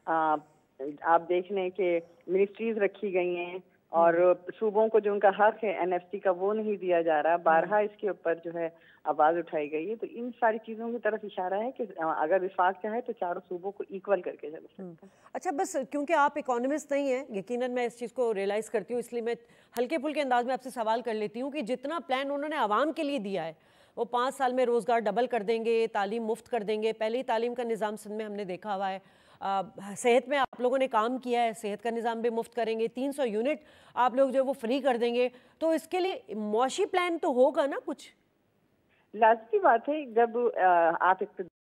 आप देख लें कि मिनिस्ट्रीज रखी गई हैं और सूबों को जो उनका हक है एनएफसी का वो नहीं दिया जा रहा। बारहा इसके ऊपर जो है आवाज उठाई गई है। तो इन सारी चीजों की तरफ इशारा है कि अगर विफाक चाहे तो चारों सूबों को इक्वल करके चल सकते हैं। अच्छा, बस क्योंकि आप इकोनॉमिस्ट नहीं हैं, यकीनन मैं इस चीज़ को रियलाइज़ करती हूँ, इसलिए मैं हल्के फुल्के अंदाज में आपसे सवाल कर लेती हूँ कि जितना प्लान उन्होंने आवाम के लिए दिया है, वो 5 साल में रोज़गार डबल कर देंगे, तालीम मुफ्त कर देंगे, पहले ही तालीम का निज़ाम सिंध में हमने देखा हुआ है, सेहत में आप लोगों ने काम किया है, सेहत का निज़ाम भी मुफ्त करेंगे, 300 यूनिट आप लोग जो वो फ्री कर देंगे। तो इसके लिए मौशी प्लान तो होगा ना कुछ? लाजमी बात है, जब आप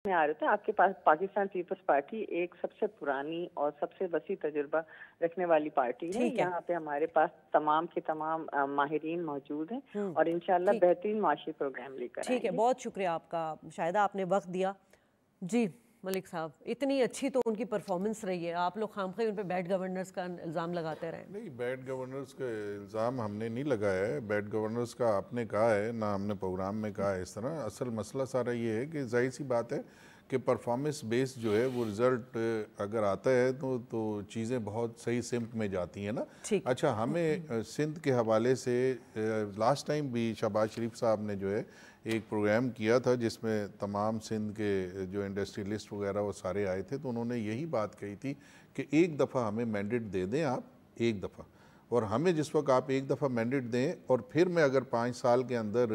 میں آ رہے تھے آپ کے پاس پاکستان پیپلز پارٹی ایک سب سے پرانی اور سب سے وسیع تجربہ رکھنے والی پارٹی ہے. یہاں پہ ہمارے پاس تمام کے تمام ماہرین موجود ہیں اور انشاءاللہ بہترین معاشی پروگرام لے کر آئیں گے. ٹھیک ہے, بہت شکریہ آپ کا شاہدہ, آپ نے وقت دیا. جی ملک صاحب, اتنی اچھی تو ان کی پرفارمنس رہی ہے, آپ لوگ خامخواہ ان پہ بیڈ گورننس کا الزام لگاتے رہے. نہیں, بیڈ گورننس کا الزام ہم نے نہیں لگایا ہے, بیڈ گورننس کا آپ نے کہا ہے, نہ ہم نے پروگرام میں کہا ہے اس طرح. اصل مسئلہ سارا یہ ہے کہ ظاہر سی بات ہے کہ پرفارمنس بیس جو ہے وہ رزلٹ اگر آتا ہے تو چیزیں بہت صحیح سمت میں جاتی ہیں نا. اچھا, ہمیں سندھ کے حوالے سے لاسٹ ٹائم بھی شہباز شریف صاحب نے جو ہے ایک پروگرام کیا تھا جس میں تمام سندھ کے جو انڈسٹریلسٹ وغیرہ وہ سارے آئے تھے, تو انہوں نے یہی بات کہی تھی کہ ایک دفعہ ہمیں مینڈیٹ دے دیں آپ, ایک دفعہ, اور ہمیں جس وقت آپ ایک دفعہ مینڈیٹ دیں اور پھر میں اگر 5 سال کے اندر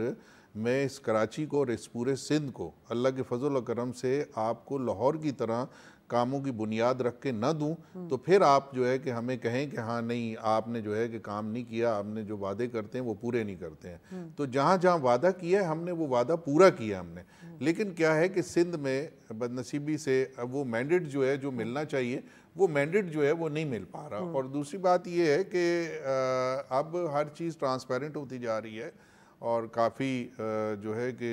میں اس کراچی کو اور اس پورے سندھ کو اللہ کے فضل و کرم سے آپ کو لاہور کی طرح کاموں کی بنیاد رکھ کے نہ دوں, تو پھر آپ جو ہے کہ ہمیں کہیں کہ ہاں نہیں آپ نے جو ہے کہ کام نہیں کیا, آپ نے جو وعدے کرتے ہیں وہ پورے نہیں کرتے ہیں. تو جہاں جہاں وعدہ کیا ہے ہم نے وہ وعدہ پورا کیا ہم نے, لیکن کیا ہے کہ سندھ میں بدنصیبی سے وہ مینڈیٹ جو ہے جو ملنا چاہیے وہ مینڈیٹ جو ہے وہ نہیں مل پا رہا. اور دوسری بات یہ ہے کہ اب ہر چیز ٹرانسپیرنٹ ہوتی جا رہی ہے اور کافی جو ہے کہ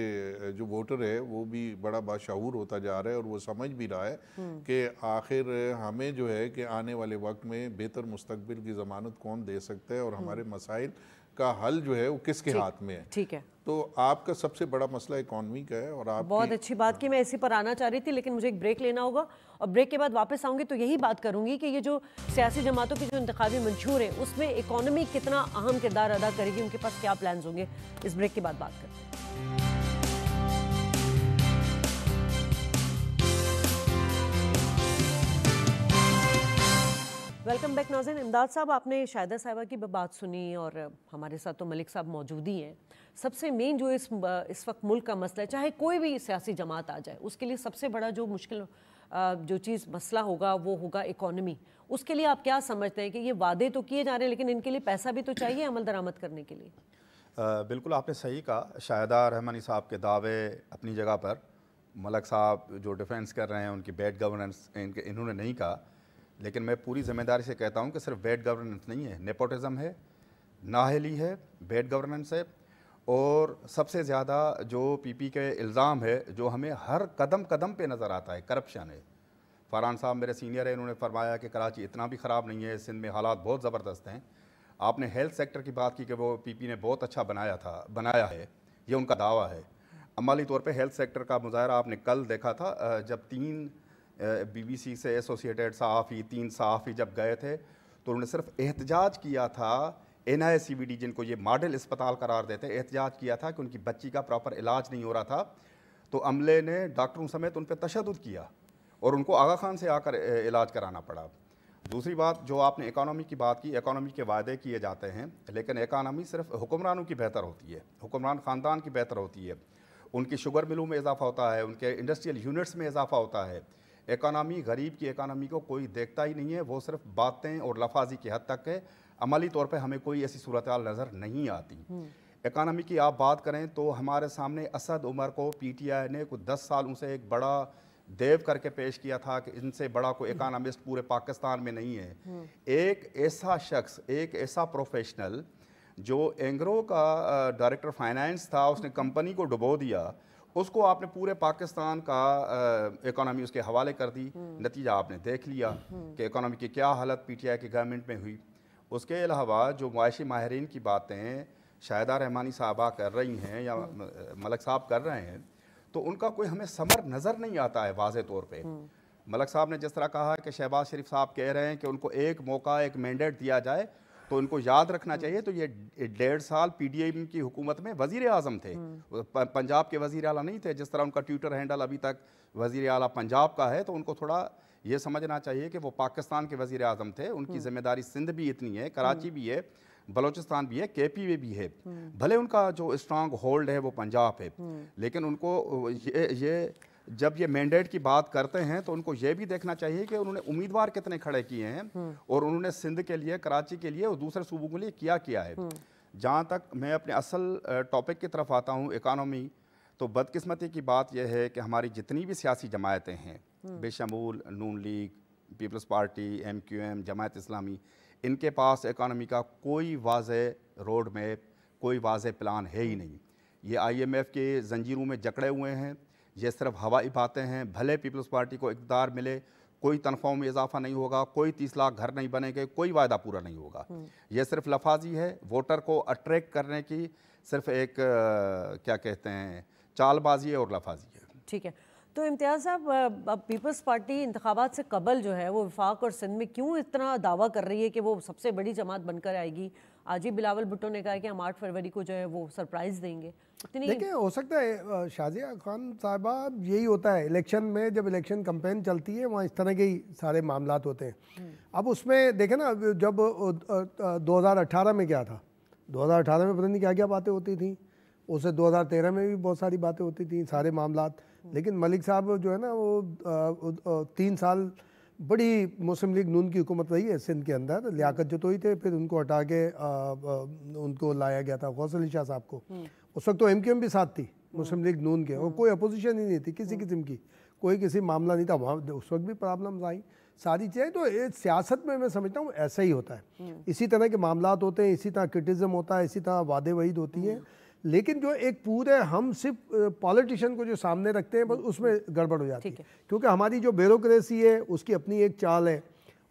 جو ووٹر ہے وہ بھی بڑا باشعور ہوتا جا رہا ہے اور وہ سمجھ بھی رہا ہے کہ آخر ہمیں جو ہے کہ آنے والے وقت میں بہتر مستقبل کی ضمانت کون دے سکتا ہے اور ہمارے مسائل کا حل جو ہے وہ کس کے ہاتھ میں ہے. ٹھیک ہے, تو آپ کا سب سے بڑا مسئلہ اکانومی کا ہے. اور آپ بہت اچھی بات کی, میں اسی پر آنا چاہ رہی تھی لیکن مجھے ایک بریک لینا ہوگا اور بریک کے بعد واپس آؤں گی تو یہی بات کروں گی کہ یہ جو سیاسی جماعتوں کی جو انتخابی منشور ہیں اس میں اکانومی کتنا اہم کردار ادا کرے گی, ان کے پاس کیا پلانز ہوں گے. اس بریک کے بعد بات کرتے ہیں. ویلکم بیک ناظرین. امداد صاحب, آپ نے شاہدہ صاحبہ کی بات سنی اور ہمارے ساتھ تو ملک صاحب موجود ہی ہیں. سب سے مین جو اس وقت ملک کا مسئلہ ہے, چاہے کوئی بھی سیاسی جماعت آ جائے, اس کے لیے سب سے بڑا جو مشکل جو چیز مسئلہ ہوگا وہ ہوگا اکانومی. اس کے لیے آپ کیا سمجھتے ہیں کہ یہ وعدے تو کیے جا رہے ہیں لیکن ان کے لیے پیسہ بھی تو چاہیے عمل درآمد کرنے کے لیے؟ بالکل آپ نے صحیح کہا. شاہدہ رحمانی صاحب کے دعوے اپنی جگہ پر, ملک صاحب جو ڈیفینس کر رہے ہیں ان کی بیڈ گورننس انہوں نے نہیں کہا, لیکن میں پوری ذمہ داری سے کہتا ہوں کہ صرف بیڈ گورننس نہیں ہے, نیپوٹزم ہے, نااہلی ہے, بیڈ گورننس ہے, اور سب سے زیادہ جو پی پی کے الزام ہے جو ہمیں ہر قدم قدم پہ نظر آتا ہے, کرپشن ہے. فرحان صاحب میرے سینئر ہیں, انہوں نے فرمایا کہ کراچی اتنا بھی خراب نہیں ہے, سندھ میں حالات بہت زبردست ہیں. آپ نے ہیلتھ سیکٹر کی بات کی کہ وہ پی پی نے بہت اچھا بنایا ہے, یہ ان کا دعویٰ ہے. عملی طور پہ ہیلتھ سیکٹر کا مظاہرہ آپ نے کل دیکھا تھا جب 3 بی بی سی سے ایسوسیٹڈ صحافی 3 صحافی جب گئے تھے تو انہوں نے صرف احتجاج کیا تھا, NICVD جن کو یہ ماڈل اسپتال قرار دیتے, احتجاج کیا تھا کہ ان کی بچی کا پراپر علاج نہیں ہو رہا تھا. تو عملے نے ڈاکٹروں سمیت ان پہ تشدد کیا اور ان کو آغا خان سے آ کر علاج کرانا پڑا. دوسری بات جو آپ نے اکانومی کی بات کی, اکانومی کے وعدے کیے جاتے ہیں لیکن اکانومی صرف حکمرانوں کی بہتر ہوتی ہے, حکمران خاندان کی بہتر ہوتی ہے. ان کی شوگر ملوں میں اضافہ ہوتا ہے, ان کے انڈسٹریل یونٹس میں اضافہ ہوتا ہے. اکانومی غریب کی اکانومی کو کوئی دیکھتا ہی نہیں ہے, وہ صرف باتیں اور لفاظی کی حد تک ہے. عملی طور پہ ہمیں کوئی ایسی صورتحال نظر نہیں آتی. اکانومی کی آپ بات کریں تو ہمارے سامنے اسد عمر کو پی ٹی آئی نے کچھ 10 سالوں سے ایک بڑا دیو کر کے پیش کیا تھا کہ ان سے بڑا کوئی اکانومسٹ پورے پاکستان میں نہیں ہے. ایک ایسا شخص, ایک ایسا پروفیشنل جو اینگرو کا ڈائریکٹر فائنانس تھا, اس نے کمپنی کو ڈبو دیا, اس کو آپ نے پورے پاکستان کا اکانومی اس کے حوالے کر دی. نتیجہ آپ نے دیکھ لیا کہ اکانومی کی کیا حالت پی ٹی آئی کی گورنمنٹ میں ہوئی. اس کے علاوہ جو معاشی ماہرین کی باتیں شاہدہ رحمانی صاحبہ کر رہی ہیں یا ملک صاحب کر رہے ہیں تو ان کا کوئی ہمیں ثمر نظر نہیں آتا ہے واضح طور پہ. ملک صاحب نے جس طرح کہا کہ شہباز شریف صاحب کہہ رہے ہیں کہ ان کو ایک موقع, ایک مینڈیٹ دیا جائے, تو ان کو یاد رکھنا چاہیے تو یہ 1.5 سال پی ڈی ایم کی حکومت میں وزیر اعظم تھے, پنجاب کے وزیر اعلیٰ نہیں تھے. جس طرح ان کا ٹویٹر ہینڈل ابھی تک وزیر اعلیٰ پنجاب کا ہے, تو ان کو تھوڑا یہ سمجھنا چاہیے کہ وہ پاکستان کے وزیر اعظم تھے. ان کی ذمہ داری سندھ بھی اتنی ہے, کراچی بھی ہے, بلوچستان بھی ہے, کے پی میں بھی ہے. بھلے ان کا جو اسٹرانگ ہولڈ ہے وہ پنجاب ہے, لیکن ان کو یہ جب یہ مینڈیٹ کی بات کرتے ہیں تو ان کو یہ بھی دیکھنا چاہیے کہ انہوں نے امیدوار کتنے کھڑے کیے ہیں اور انہوں نے سندھ کے لیے, کراچی کے لیے اور دوسرے صوبوں کے لیے کیا ہے. جہاں تک میں اپنے اصل ٹاپک کی طرف آتا ہوں, اکانومی, तो बदकिस्मती की बात यह है कि हमारी जितनी भी सियासी जमायतें हैं, बेशमूल नून league, peoples party, MQM, Jamaat Islami, इनके पास इकानमी का कोई वाज़ेह रोड मैप, कोई वाज़ेह प्लान है ही नहीं। ये IMF के जंजीरों में जकड़े हुए हैं, ये सिर्फ हवाई बातें हैं। भले पीपल्स पार्टी को इक़्तिदार मिले, कोई तनख्वाहों में इजाफा नहीं होगा, कोई 30 लाख घर नहीं बनेंगे, कोई वायदा पूरा नहीं होगा। ये सिर्फ लफाजी है, वोटर को अट्रैक्ट करने की सिर्फ एक क्या कहते हैं, चालबाजी है और लफाजी है। ठीक है, तो इम्तियाज़ साहब, अब पीपल्स पार्टी इंतखाबात से कबल जो है वो वफाक और सिंध में क्यों इतना दावा कर रही है कि वो सबसे बड़ी जमात बनकर आएगी? आज ही बिलावल भुट्टो ने कहा कि हम 8 फरवरी को जो है वो सरप्राइज़ देंगे। इतनी देखिए, हो सकता है शाजिया खान साहबा, यही होता है इलेक्शन में, जब इलेक्शन कैंपेन चलती है वहाँ इस तरह के ही सारे मामलात होते हैं। अब उसमें देखें ना, जब 2018 में क्या था, 2018 में पता नहीं क्या क्या बातें होती थी, उससे 2013 में भी बहुत सारी बातें होती थी, सारे मामलात। लेकिन मलिक साहब जो है ना, वो 3 साल बड़ी मुस्लिम लीग नून की हुकूमत रही है सिंध के अंदर। लियाकत जतोई थे, फिर उनको हटा के उनको लाया गया था गौस अली शाह साहब को। उस वक्त तो MQM भी साथ थी मुस्लिम लीग नून के, और कोई अपोजिशन ही नहीं थी किसी किस्म की, कोई किसी मामला नहीं था वहाँ। उस वक्त भी प्रॉब्लम्स आई, सारी चीज़ें। तो सियासत में मैं समझता हूँ ऐसा ही होता है, इसी तरह के मामलात होते हैं, इसी तरह क्रिटिज़म होता है, इसी तरह वादे वईद होती हैं। लेकिन जो एक पूरे हम सिर्फ पॉलिटिशियन को जो सामने रखते हैं, बस उसमें गड़बड़ हो जाती है। क्योंकि हमारी जो ब्यूरोक्रेसी है उसकी अपनी एक चाल है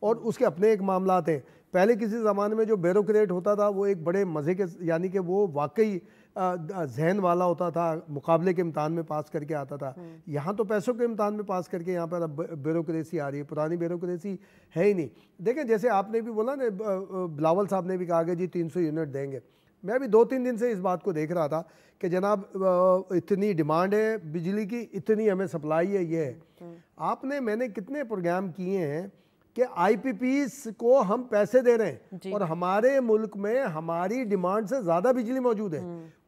और उसके अपने एक मामलात हैं। पहले किसी ज़माने में जो ब्यूरोक्रेट होता था वो एक बड़े मज़े के, यानी कि वो वाकई जहन वाला होता था, मुकाबले के इम्तहान में पास करके आता था। यहाँ तो पैसों के इम्तहान में पास करके यहाँ पर अब ब्यूरोक्रेसी आ रही है, पुरानी ब्यूरोक्रेसी है ही नहीं। देखें, जैसे आपने भी बोला ना, बिलावल साहब ने भी कहा कि जी 300 यूनिट देंगे। मैं भी 2-3 दिन से इस बात को देख रहा था कि जनाब इतनी डिमांड है बिजली की, इतनी हमें सप्लाई है, ये है। मैंने कितने प्रोग्राम किए हैं कि IPPs को हम पैसे दे रहे हैं और हमारे मुल्क में हमारी डिमांड से ज़्यादा बिजली मौजूद है,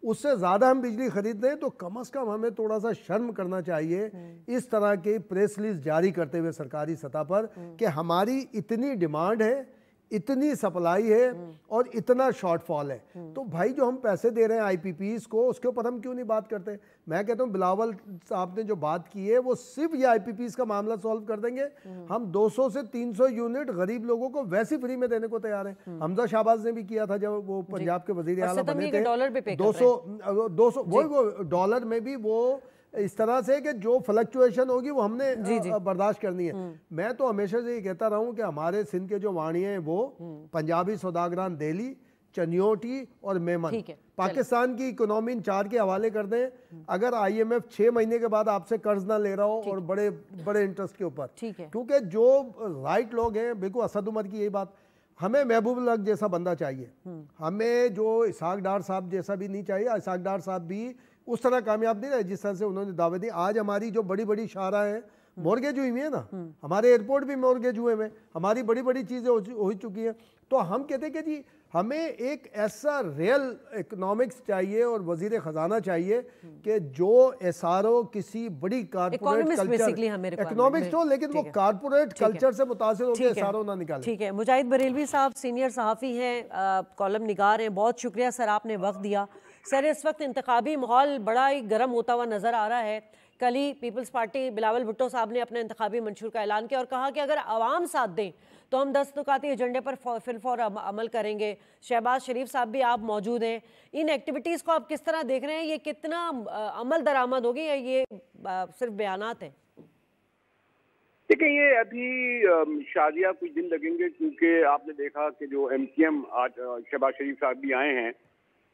उससे ज़्यादा हम बिजली खरीद रहे हैं। तो कम से कम हमें थोड़ा सा शर्म करना चाहिए इस तरह के प्रेस रिलीज जारी करते हुए सरकारी सतह पर कि हमारी इतनी डिमांड है, इतनी सप्लाई है और इतना शॉर्टफॉल है। तो भाई, जो हम पैसे दे रहे हैं IPPs को, उसके ऊपर हम क्यों नहीं बात करते? मैं कहता हूँ बिलावल साहब ने जो बात की है वो सिर्फ ये IPPs का मामला सॉल्व कर देंगे। हम 200 से 300 यूनिट गरीब लोगों को वैसे फ्री में देने को तैयार हैं। हमजा शाहबाज ने भी किया था जब वो पंजाब के वजीर आला बने थे। 200 वो डॉलर में भी वो इस तरह से कि जो फ्लक्चुएशन होगी वो हमने बर्दाश्त करनी है। मैं तो हमेशा से ये कहता रहा हूँ कि हमारे सिंध के जो वाणी हैं वो पंजाबी सौदागरान दिल्ली, चनियोटी और मेमन पाकिस्तान की इकोनॉमी इन 4 के हवाले कर दें। अगर IMF 6 महीने के बाद आपसे कर्ज ना ले रहा हो और बड़े बड़े इंटरेस्ट के ऊपर, क्योंकि जो राइट लोग हैं, बिल्कुल असद उमर की यही बात, हमें महबूब लग जैसा बंदा चाहिए, हमें जो इसहाक डार साहब जैसा भी नहीं चाहिए। इसहाक डार साहब भी उस तरह कामयाब नहीं रहे जिस तरह से उन्होंने दावे दी। आज हमारी जो बड़ी बड़ी शाहराह हैं मॉर्गेज हुई है ना, हमारे एयरपोर्ट भी मॉर्गेज हुए हैं, हमारी बड़ी बड़ी चीज़ें हो चुकी हैं। तो हम कहते हैं कि जी हमें एक ऐसा रियल इकोनॉमिक्स चाहिए और वजीर ख़जाना चाहिए कि जो SRO किसी बड़ी कारपोरेट कल्चर, इकोनॉमिक्स तो, लेकिन वो कारपोरेट कल्चर से मुतासिर होकर SRO ना निकाले। ठीक है, मुजाहिद बरेलवी साहब सीनियर सहाफ़ी हैं, कॉलम निगार हैं, बहुत शुक्रिया सर, आपने वक्त दिया। सर, इस वक्त इंतखाबी माहौल बड़ा ही गर्म होता हुआ नज़र आ रहा है। कल ही पीपल्स पार्टी बिलावल भुट्टो साहब ने अपने इंतखाबी मंशूर का ऐलान किया और कहा कि अगर आवाम साथ दें तो हम 10 नुकाती एजेंडे पर फिलफौर अमल करेंगे। शहबाज शरीफ साहब भी आप मौजूद हैं। इन एक्टिविटीज़ को आप किस तरह देख रहे हैं? ये कितना अमल दरामद होगी या ये सिर्फ बयानात हैं? देखिए, ये अभी शादिया कुछ दिन लगेंगे, क्योंकि आपने देखा कि जो MQM आज शहबाज शरीफ साहब भी आए हैं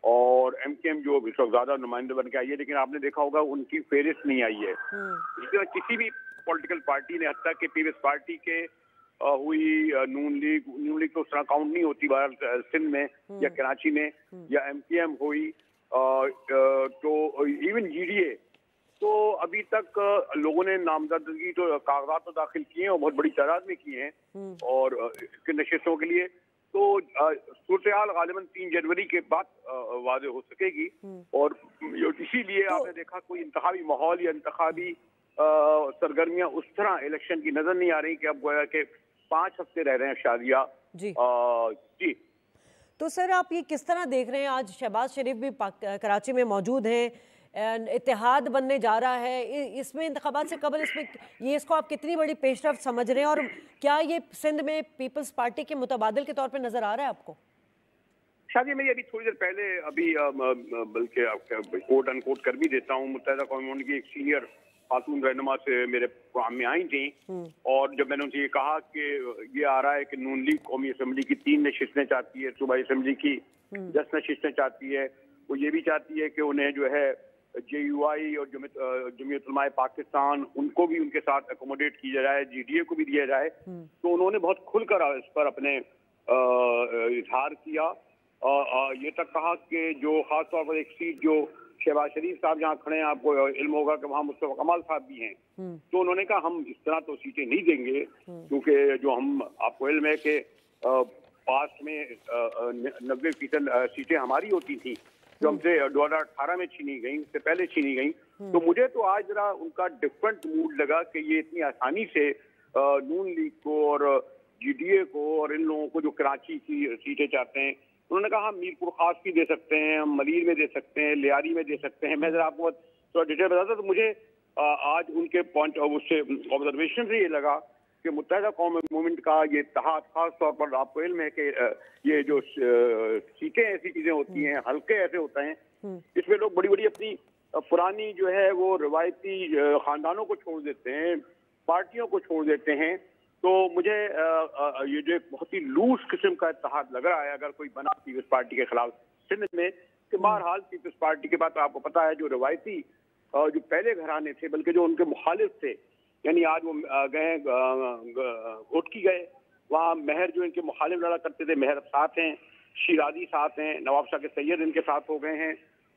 और MQM जो इस वक्त ज़्यादा नुमाइंदे बन के आई है, लेकिन आपने देखा होगा उनकी फेहरिस्त नहीं आई है। इसमें किसी भी पॉलिटिकल पार्टी ने, हत्ता कि पीपल्स पार्टी के हुई, नून लीग तो उस तरह काउंट नहीं होती बहरहाल सिंध में या कराची में, या MQM हुई, तो इवन GDA, तो अभी तक लोगों ने नामजदगी तो कागजात तो दाखिल किए हैं और बहुत बड़ी तादाद में किए हैं और नशिस्तों के लिए। तो सूरत हाल गालिबन 3 जनवरी के बाद वाज़े हो सकेगी और इसीलिए आपने देखा कोई इंतखाबी माहौल या इंतखाबी सरगर्मियां उस तरह इलेक्शन की नजर नहीं आ रही कि अब गोया के 5 हफ्ते रह रहे हैं शादिया। जी तो सर, आप ये किस तरह देख रहे हैं? आज शहबाज शरीफ भी कराची में मौजूद हैं, इत्तेहाद बनने जा रहा है, इसमें इंतखाबात से कबल इसको आप कितनी बड़ी पेशरफ्त समझ रहे हैं, और क्या ये सिंध में पीपल्स पार्टी के मुतबादिल के तौर पे नजर आ रहा है आपको? शादी मेरी अभी थोड़ी देर पहले बल्कि कोट अनकोट कर भी देता हूँ, मुत्तहिदा कौम की एक सीनियर खातून रहनुमा से मेरे प्रोग्राम में आई थी, और जब मैंने उनसे ये कहा कि ये आ रहा है कि नून लीग कौमी असम्बली की 3 नशिस्तें चाहती है, सूबाई असम्बली की 10 नशिस्तें चाहती है, वो ये भी चाहती है कि उन्हें जो है JUI और जमीयत उलमाए पाकिस्तान उनको भी उनके साथ अकोमोडेट किया जाए, GDA को भी दिया जाए। तो उन्होंने बहुत खुलकर इस पर अपने इजहार किया, ये तक कहा कि जो खास तौर पर एक सीट जो शहबाज शरीफ साहब जहाँ खड़े हैं, आपको इल्म होगा कि वहाँ मुस्तफा कमाल साहब भी हैं, तो उन्होंने कहा हम इस तरह तो सीटें नहीं देंगे, क्योंकि जो हम आपको इल्म है कि पास्ट में 90% सीटें हमारी होती थी जो हमसे 2018 में छीनी गई, उससे पहले छीनी गई। तो मुझे तो आज जरा उनका डिफरेंट मूड लगा कि ये इतनी आसानी से नून लीग को और GDA को और इन लोगों को जो कराची की सीटें चाहते हैं, उन्होंने कहा हम मीरपुर खास की दे सकते हैं, हम मलीर में दे सकते हैं, लियारी में दे सकते हैं। मैं जरा आपको थोड़ा डिटेल बताता तो मुझे आज उनके पॉइंट उससे ऑब्जर्वेशन से ये लगा कि मुत्तहिदा कौम मूवमेंट का ये इत्तेहाद, खास तौर पर आपको इल्म है कि ये जो सीटें ऐसी चीजें होती हैं, हल्के ऐसे होते हैं, इसमें लोग बड़ी बड़ी अपनी पुरानी जो है वो रिवायती खानदानों को छोड़ देते हैं, पार्टियों को छोड़ देते हैं। तो मुझे ये जो बहुत ही लूज किस्म का इत्तेहाद लग रहा है अगर कोई बना पीपल्स पार्टी के खिलाफ सिंध में, कि बहरहाल पीपल्स पार्टी के बाद आपको पता है जो रिवायती जो पहले घराने थे, बल्कि जो उनके मुखालिफ थे, यानी आज वो गए घोटकी गए, वहाँ महर जो इनके मुखालिफ लड़ा करते थे, महर साथ हैं, शिराजी साथ हैं, नवाब शाह के सैयद इनके साथ हो गए हैं।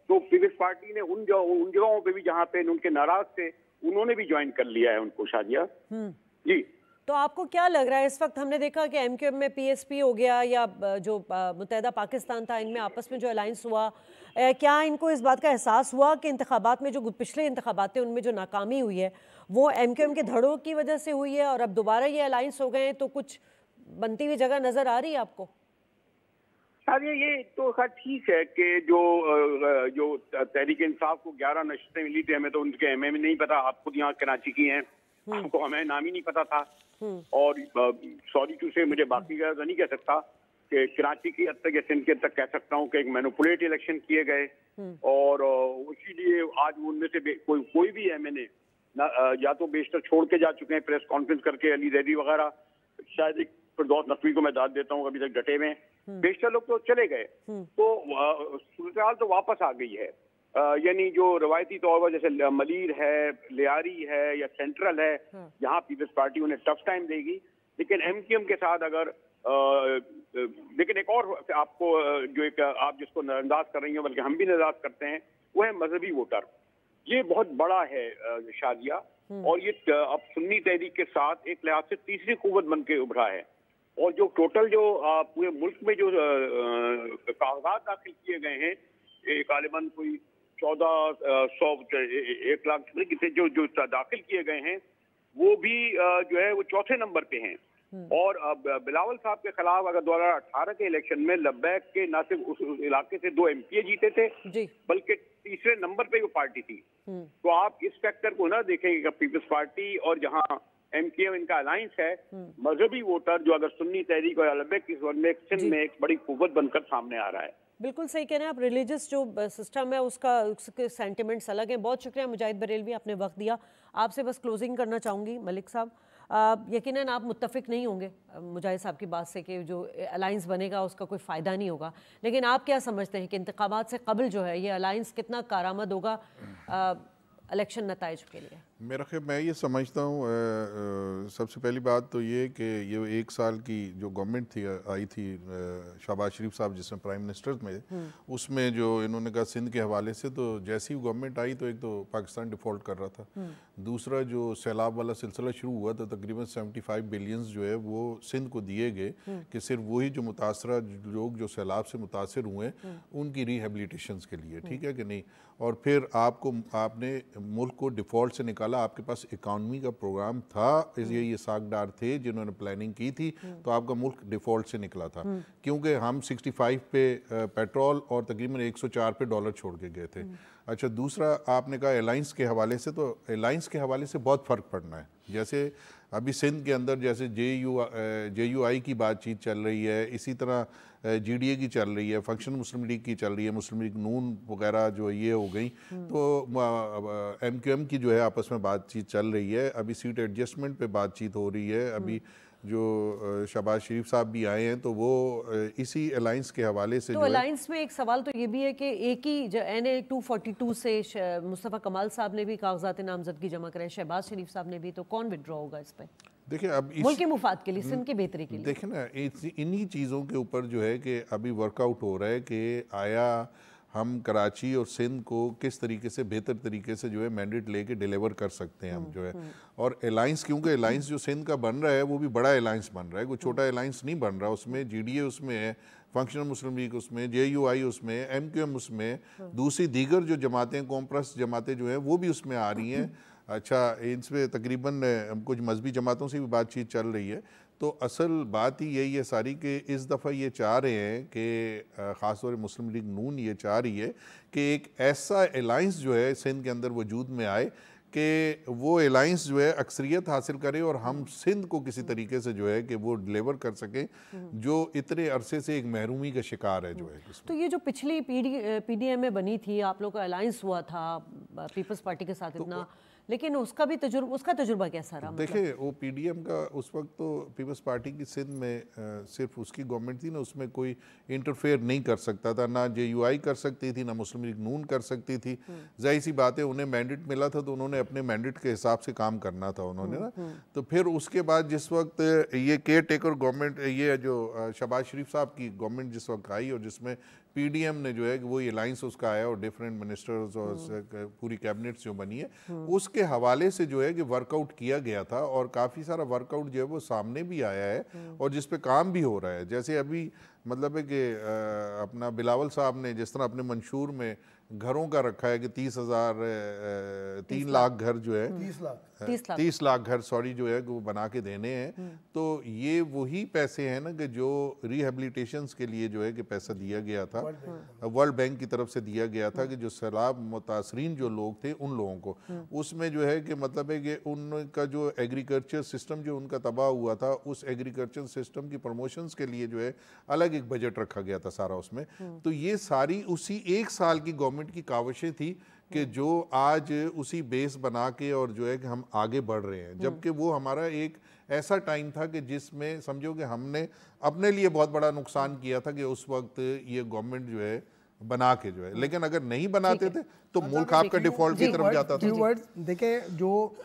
तो पीपल्स पार्टी ने उन जगहों पे भी जहाँ पे उनके नाराज थे, उन्होंने भी ज्वाइन कर लिया है उनको। शादिया जी, तो आपको क्या लग रहा है इस वक्त? हमने देखा कि MQM में PSP हो गया या जो मुत्तहिदा पाकिस्तान था, इनमें आपस में जो अलायंस हुआ, क्या इनको इस बात का एहसास हुआ कि इंतखाबात में जो पिछले इंतखाबात थे उनमें जो नाकामी हुई है वो MQM के धड़ों की वजह से हुई है, और अब दोबारा ये अलायंस हो गए हैं, तो कुछ बनती हुई जगह नजर आ रही है आपको? ये तो खैर ठीक है कि जो तहरीक इंसाफ को 11 नशिस्तें मिली थी, हमें तो उनके एमए में नहीं पता, आप खुद यहाँ कराची की हैं, आपको हमें नाम ही नहीं पता था, और सॉरी टू से मुझे बाकी का तो नहीं कह सकता कि कराची की हद तक या सिंध की हद तक कह सकता हूँ कि एक मैनिपुलेट इलेक्शन किए गए, और इसीलिए आज उनमें से कोई भी MNA या तो बेशतर छोड़ के जा चुके हैं, प्रेस कॉन्फ्रेंस करके, अली जैदी वगैरह, शायद एक फिरदौस नकवी को मैं दाद देता हूँ, अभी तक डटे में, बेशतर लोग तो चले गए। तो सूरत तो वापस आ गई है, यानी जो रवायती तौर पर जैसे मलीर है, लियारी है या सेंट्रल है, यहाँ पीपल्स पार्टी उन्हें टफ टाइम देगी, लेकिन MQM के साथ अगर लेकिन एक और आपको जो एक आप जिसको नजरअंदाज कर रही हैं, बल्कि हम भी नजरअंदाज करते हैं, वो है मजहबी वोटर। ये बहुत बड़ा है शादिया, और ये अब सुन्नी तहरीक के साथ एक लिहाज से तीसरी कुव्वत बन के उभरा है, और जो टोटल जो पूरे मुल्क में जो कागजात दाखिल किए गए हैं, गालिबन कोई 1 लाख कितने जो दाखिल किए गए हैं, वो भी जो है वो चौथे नंबर पे हैं। और बिलावल साहब के खिलाफ अगर 2018 के इलेक्शन में लब्बैक के न सिर्फ उस इलाके से 2 MPA जीते थे, बल्कि तीसरे नंबर पे वो पार्टी थी। तो आप इस फैक्टर को ना देखेंगे कि पीपल्स पार्टी और जहां MQM इनका अलायंस है, मजहबी वोटर जो अगर सुन्नी तहरीक और लब्बैक की सिंध में एक बड़ी कुव्वत बनकर सामने आ रहा है। बिल्कुल सही कह रहे हैं आप। रिलीजियस जो सिस्टम है उसके सेंटिमेंट्स अलग हैं। बहुत शुक्रिया मुजाहिद बरेलवी, आपने वक्त दिया। आपसे बस क्लोजिंग करना चाहूँगी मलिक साहब, यकीनन आप मुत्तफिक नहीं होंगे मुजाहिद साहब की बात से कि जो अलायंस बनेगा उसका कोई फ़ायदा नहीं होगा, लेकिन आप क्या समझते हैं कि इंतखाबात से कबल जो है ये अलायंस कितना कारआमद होगा इलेक्शन नताइज के लिए? मेरा ख्याल मैं ये समझता हूँ, सबसे पहली बात तो ये कि ये 1 साल की जो गवर्नमेंट थी आई थी शहबाज शरीफ साहब जिसमें प्राइम मिनिस्टर में, उसमें जो इन्होंने कहा सिंध के हवाले से, तो जैसी गवर्नमेंट आई तो एक तो पाकिस्तान डिफ़ॉल्ट कर रहा था, दूसरा जो सैलाब वाला सिलसिला शुरू हुआ तो तकरीबन 75 बिलियंस जो है वो सिंध को दिए गए कि सिर्फ वही जो मुतासरा लोग जो सैलाब से मुतासर हुए उनकी रिहेबिलिटेशन के लिए, ठीक है कि नहीं। और फिर आपने मुल्क को डिफ़ॉल्ट से निकाला, आपके पास इकॉनमी का प्रोग्राम था, ये सागदार थे जिन्होंने प्लानिंग की थी, तो आपका मुल्क डिफ़ॉल्ट से निकला था, क्योंकि हम 65 पे पेट्रोल और तकरीबन 104 पे डॉलर छोड़ के गए थे। अच्छा, दूसरा आपने कहा अलाइंस के हवाले से, तो अलाइंस के हवाले से बहुत फ़र्क पड़ना है। जैसे अभी सिंध के अंदर जैसे JUI की बातचीत चल रही है, इसी तरह GDA की चल रही है, फंक्शनल मुस्लिम लीग की चल रही है, मुस्लिम लीग नून वगैरह जो ये हो गई, तो MQM की जो है आपस में बातचीत चल रही है। अभी सीट एडजस्टमेंट पे बातचीट हो रही है। अभी जो शहबाज शरीफ साहब भी आए हैं तो वो इसी अलाइंस के हवाले से तो अलाइंस में एक सवाल तो ये भी है कि एक ही NA 242 से मुस्तफ़ा कमाल साहब ने भी कागजात नामजदगी जमा कराए, शहबाज शरीफ साहब ने भी, तो कौन विड्रॉ होगा इस पे? देखिए, अब मुल्क के मुफाद के लिए, सिंध की बेहतरी के लिए। देखिए ना, इन्हीं चीज़ों के ऊपर जो है कि अभी वर्कआउट हो रहा है कि आया हम कराची और सिंध को किस तरीके से बेहतर तरीके से जो है मैंडेट लेके डिलीवर कर सकते हैं हम जो है। और अलाइंस, क्योंकि अलाइंस जो सिंध का बन रहा है वो भी बड़ा अलाइंस बन रहा है, कोई छोटा अलाइंस नहीं बन रहा। उसमें GDA उसमें है, फंक्शनल मुस्लिम लीग उसमें, JUI उसमें, MQM उसमें, दूसरी दीगर जो जमातें, कॉम्प्रेस जमातें जो हैं वो भी उसमें आ रही हैं। अच्छा, इनमें तकरीबन कुछ मजहबी जमातों से भी बातचीत चल रही है। तो असल बात ही यही है सारी कि इस दफ़ा ये चाह रहे हैं कि ख़ास तौर पर मुस्लिम लीग नून ये चाह रही है कि एक ऐसा अलाइंस जो है सिंध के अंदर वजूद में आए कि वो अलाइंस जो है अक्सरियत हासिल करे और हम सिंध को किसी तरीके से जो है कि वो डिलीवर कर सकें जो इतने अरसे से एक महरूमी का शिकार है जो है। तो ये जो पिछली PDM में बनी थी, आप लोग का अलाइंस हुआ था पीपल्स पार्टी के साथ इतना, लेकिन उसका तजुर्बा कैसा रहा? देखिए, वो PDM का उस वक्त तो पीपल्स पार्टी की सिंध में सिर्फ उसकी गवर्नमेंट थी ना, उसमें कोई इंटरफेयर नहीं कर सकता था, ना JUI कर सकती थी, ना मुस्लिम लीग नून कर सकती थी। जाहिर सी बात है, उन्हें मैंडेट मिला था तो उन्होंने अपने मैंडेट के हिसाब से काम करना था उन्होंने ना। तो फिर उसके बाद जिस वक्त ये केयर टेकर गवर्नमेंट, ये जो शहबाज शरीफ साहब की गवर्नमेंट जिस वक्त आई और जिसमें PDM ने जो है कि वही अलाइंस उसका आया और डिफरेंट मिनिस्टर्स और पूरी कैबिनेट्स जो बनी है, उसके हवाले से जो है कि वर्कआउट किया गया था और काफ़ी सारा वर्कआउट जो है वो सामने भी आया है और जिस पे काम भी हो रहा है। जैसे अभी मतलब है कि अपना बिलावल साहब ने जिस तरह अपने मंशूर में घरों का रखा है कि 3 लाख घर जो है 30 लाख घर जो है वो बना के देने हैं। तो ये वही पैसे हैं ना कि जो रिहेबिलिटेशंस के लिए जो है कि पैसा दिया गया था, वर्ल्ड बैंक की तरफ से दिया गया था कि जो सैलाब मुतासरीन जो लोग थे उन लोगों को, उसमें जो है कि मतलब है कि उनका जो एग्रीकल्चर सिस्टम जो उनका तबाह हुआ था, उस एग्रीकल्चर सिस्टम की प्रमोशंस के लिए जो है अलग एक बजट रखा गया था सारा उसमें। तो ये सारी उसी एक साल की गवर्नमेंट की काविशें थी कि जो आज उसी बेस बना के और जो है कि हम आगे बढ़ रहे हैं, जबकि वो हमारा एक ऐसा टाइम था कि जिसमें समझो कि हमने अपने लिए बहुत बड़ा नुकसान किया था कि उस वक्त ये गवर्नमेंट जो है बना के जो है, लेकिन अगर नहीं बनाते थे तो मुल्क आपका डिफॉल्ट की तरफ जाता था। देखें, जो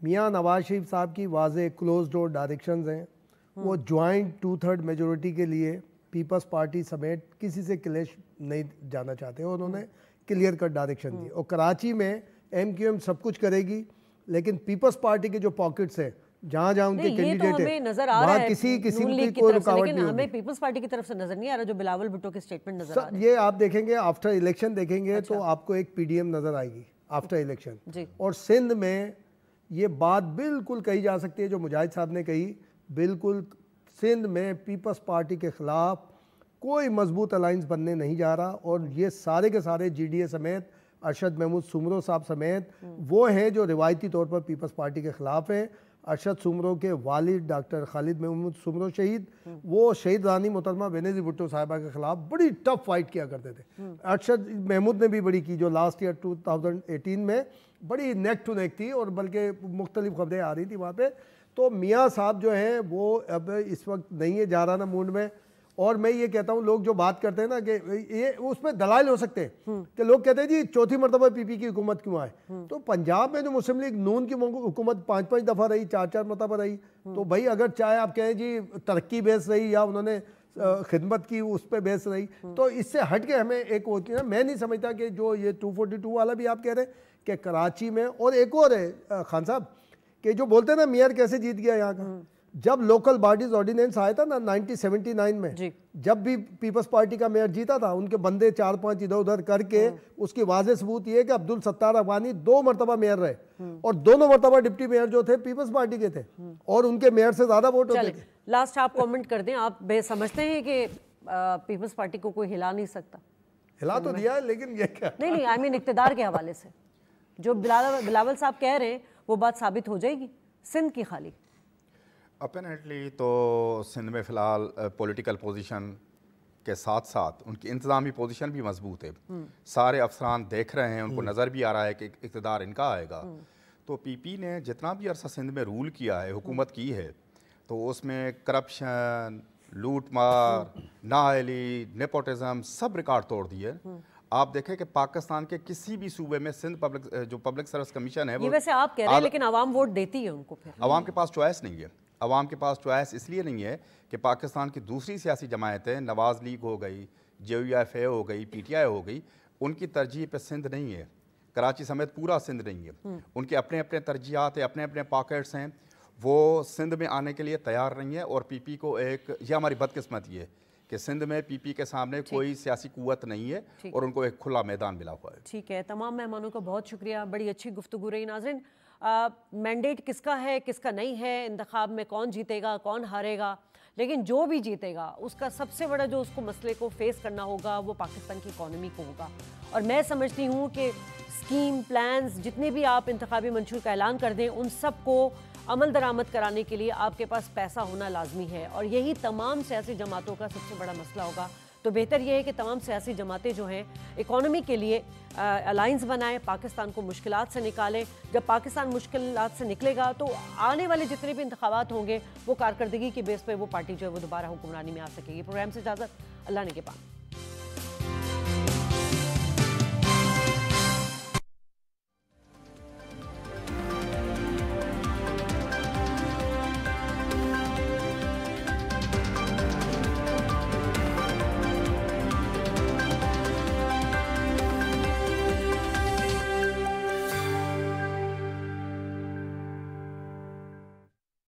मियां नवाज शरीफ साहब की वाज़े क्लोज डोर डायरेक्शंस हैं, वो ज्वाइंट 2/3 मेजोरिटी के लिए पीपल्स पार्टी समेत किसी से क्लैश नहीं जाना चाहते, और उन्होंने क्लियर कट डायरेक्शन दी। और कराची में MQM सब कुछ करेगी, लेकिन पीपल्स पार्टी के जो पॉकेट्स हैं जहाँ जहाँ उनके कैंडिडेट है वहाँ किसी किस्म की कोई रुकावट नहीं होगी। हमें पीपल्स पार्टी की तरफ से नजर नहीं आ रहा जो बिलावल भुट्टो के स्टेटमेंट नजर आ रहे हैं। ये आप देखेंगे आफ्टर इलेक्शन देखेंगे तो आपको एक PDM नजर आएगी आफ्टर इलेक्शन। और सिंध में ये बात बिल्कुल कही जा सकती है जो मुजाहिद साहब ने कही, बिल्कुल सिंध में पीपल्स पार्टी के खिलाफ कोई मजबूत अलाइंस बनने नहीं जा रहा। और ये सारे के सारे GDA समेत अरशद महमूद सुमरो साहब समेत वो हैं जो रिवायती तौर पर पीपल्स पार्टी के खिलाफ हैं। अरशद सुमरो के वालिद डॉक्टर खालिद महमूद सुमरो शहीद, वो शहीद रानी मोहतरमा बेनज़ीर भुट्टो साहिबा के खिलाफ बड़ी टफ फाइट किया करते थे। अरशद महमूद ने भी बड़ी की, जो लास्ट ईयर 2018 में बड़ी नेक टू नेक थी और बल्कि मुख्तलिफ खबरें आ रही थी वहाँ पे। तो मियाँ साहब जो हैं वो अब इस वक्त नहीं है जा रहा ना मूड में। और मैं ये कहता हूँ, लोग जो बात करते हैं ना कि ये उसमें दलाइल हो सकते हैं कि लोग कहते हैं जी चौथी मरतबा PP की हुकूमत क्यों आए। तो पंजाब में जो मुस्लिम लीग नून की हुकूमत 5-5 दफ़ा रही, 4-4 मरतबा रही, तो भाई अगर चाहे आप कहें जी तरक्की बेस रही या उन्होंने खिदमत की उस पर बेस रही, तो इससे हट के हमें एक होती है ना। मैं नहीं समझता कि जो ये 242 वाला भी आप कह रहे हैं कि कराची में, और एक और है खान साहब कि जो बोलते हैं ना मेयर कैसे जीत गया यहाँ का, जब लोकल बॉडीज ऑर्डिनेंस आया था ना 1979 में, जब भी पीपल्स पार्टी का मेयर जीता था, उनके बंदे 4-5 इधर उधर करके उसकी वाज़े सबूत ये कि अब्दुल सत्तार अफगानी 2 मरतबा मेयर रहे और दोनों मरतबा डिप्टी मेयर जो थे पीपल्स पार्टी के थे और उनके मेयर से ज्यादा वोट होते थे। लास्ट आप कमेंट कर दें, आप समझते हैं कि पीपल्स पार्टी को कोई हिला नहीं सकता? हिला तो दिया है, लेकिन ये क्या नहीं आई मीन इक़्तिदार के हवाले से जो बिलावल साहब कह रहे हैं वो बात साबित हो जाएगी सिंध की खाली? अपनेटली तो सिंध में फ़िलहाल पॉलिटिकल पोजीशन के साथ साथ उनकी इंतज़ामी पोजीशन भी मजबूत है। सारे अफसरान देख रहे हैं, उनको नज़र भी आ रहा है कि इक़्तिदार इनका आएगा। तो पीपी ने जितना भी अरसा सिंध में रूल किया है, हुकूमत की है, तो उसमें करप्शन, लूट मार, नाअहली, नेपोटिज्म सब रिकॉर्ड तोड़ दिए। आप देखें कि पाकिस्तान के किसी भी सूबे में सिंध पब्लिक सर्विस कमीशन है, ये वैसे आप कह रहे हैं लेकिन आवाम वोट देती है उनको, फिर आवाम के पास चॉइस नहीं है। आवाम के पास चॉइस इसलिए नहीं है कि पाकिस्तान की दूसरी सियासी जमायतें, नवाज लीग हो गई, JUIF हो गई, PTI हो गई, उनकी तरजीह पे सिंध नहीं है, कराची समेत पूरा सिंध नहीं है। उनके अपने अपने तरजीहात हैं, अपने अपने पॉकेट्स हैं, वो सिंध में आने के लिए तैयार नहीं है। और PP को एक, ये हमारी बदकिस्मती है कि सिंध में PP के सामने कोई सियासी कुव्वत नहीं है और उनको एक खुला मैदान मिला हुआ है। ठीक है, तमाम मेहमानों का बहुत शुक्रिया, बड़ी अच्छी गुफ्तगू रही। नाज़रीन, मैंडेट किसका है किसका नहीं है, इंतखाब में कौन जीतेगा कौन हारेगा, लेकिन जो भी जीतेगा उसका सबसे बड़ा जो उसको मसले को फेस करना होगा वो पाकिस्तान की इकॉनमी को होगा। और मैं समझती हूँ कि स्कीम प्लान्स जितने भी आप इंतखाबी मंशूर का ऐलान कर दें, उन सब को अमल दरामद कराने के लिए आपके पास पैसा होना लाजमी है, और यही तमाम सियासी जमातों का सबसे बड़ा मसला होगा। तो बेहतर यह है कि तमाम सियासी जमातें जो हैं इकॉनमी के लिए अलाइंस बनाएं, पाकिस्तान को मुश्किलात से निकालें। जब पाकिस्तान मुश्किलात से निकलेगा तो आने वाले जितने भी इंतखाबात होंगे वो कारकर्दगी की बेस पे वो पार्टी जो है वो दोबारा हुक्मरानी में आ सकेगी। प्रोग्राम से इजाज़त, अल्लाह ने के पास।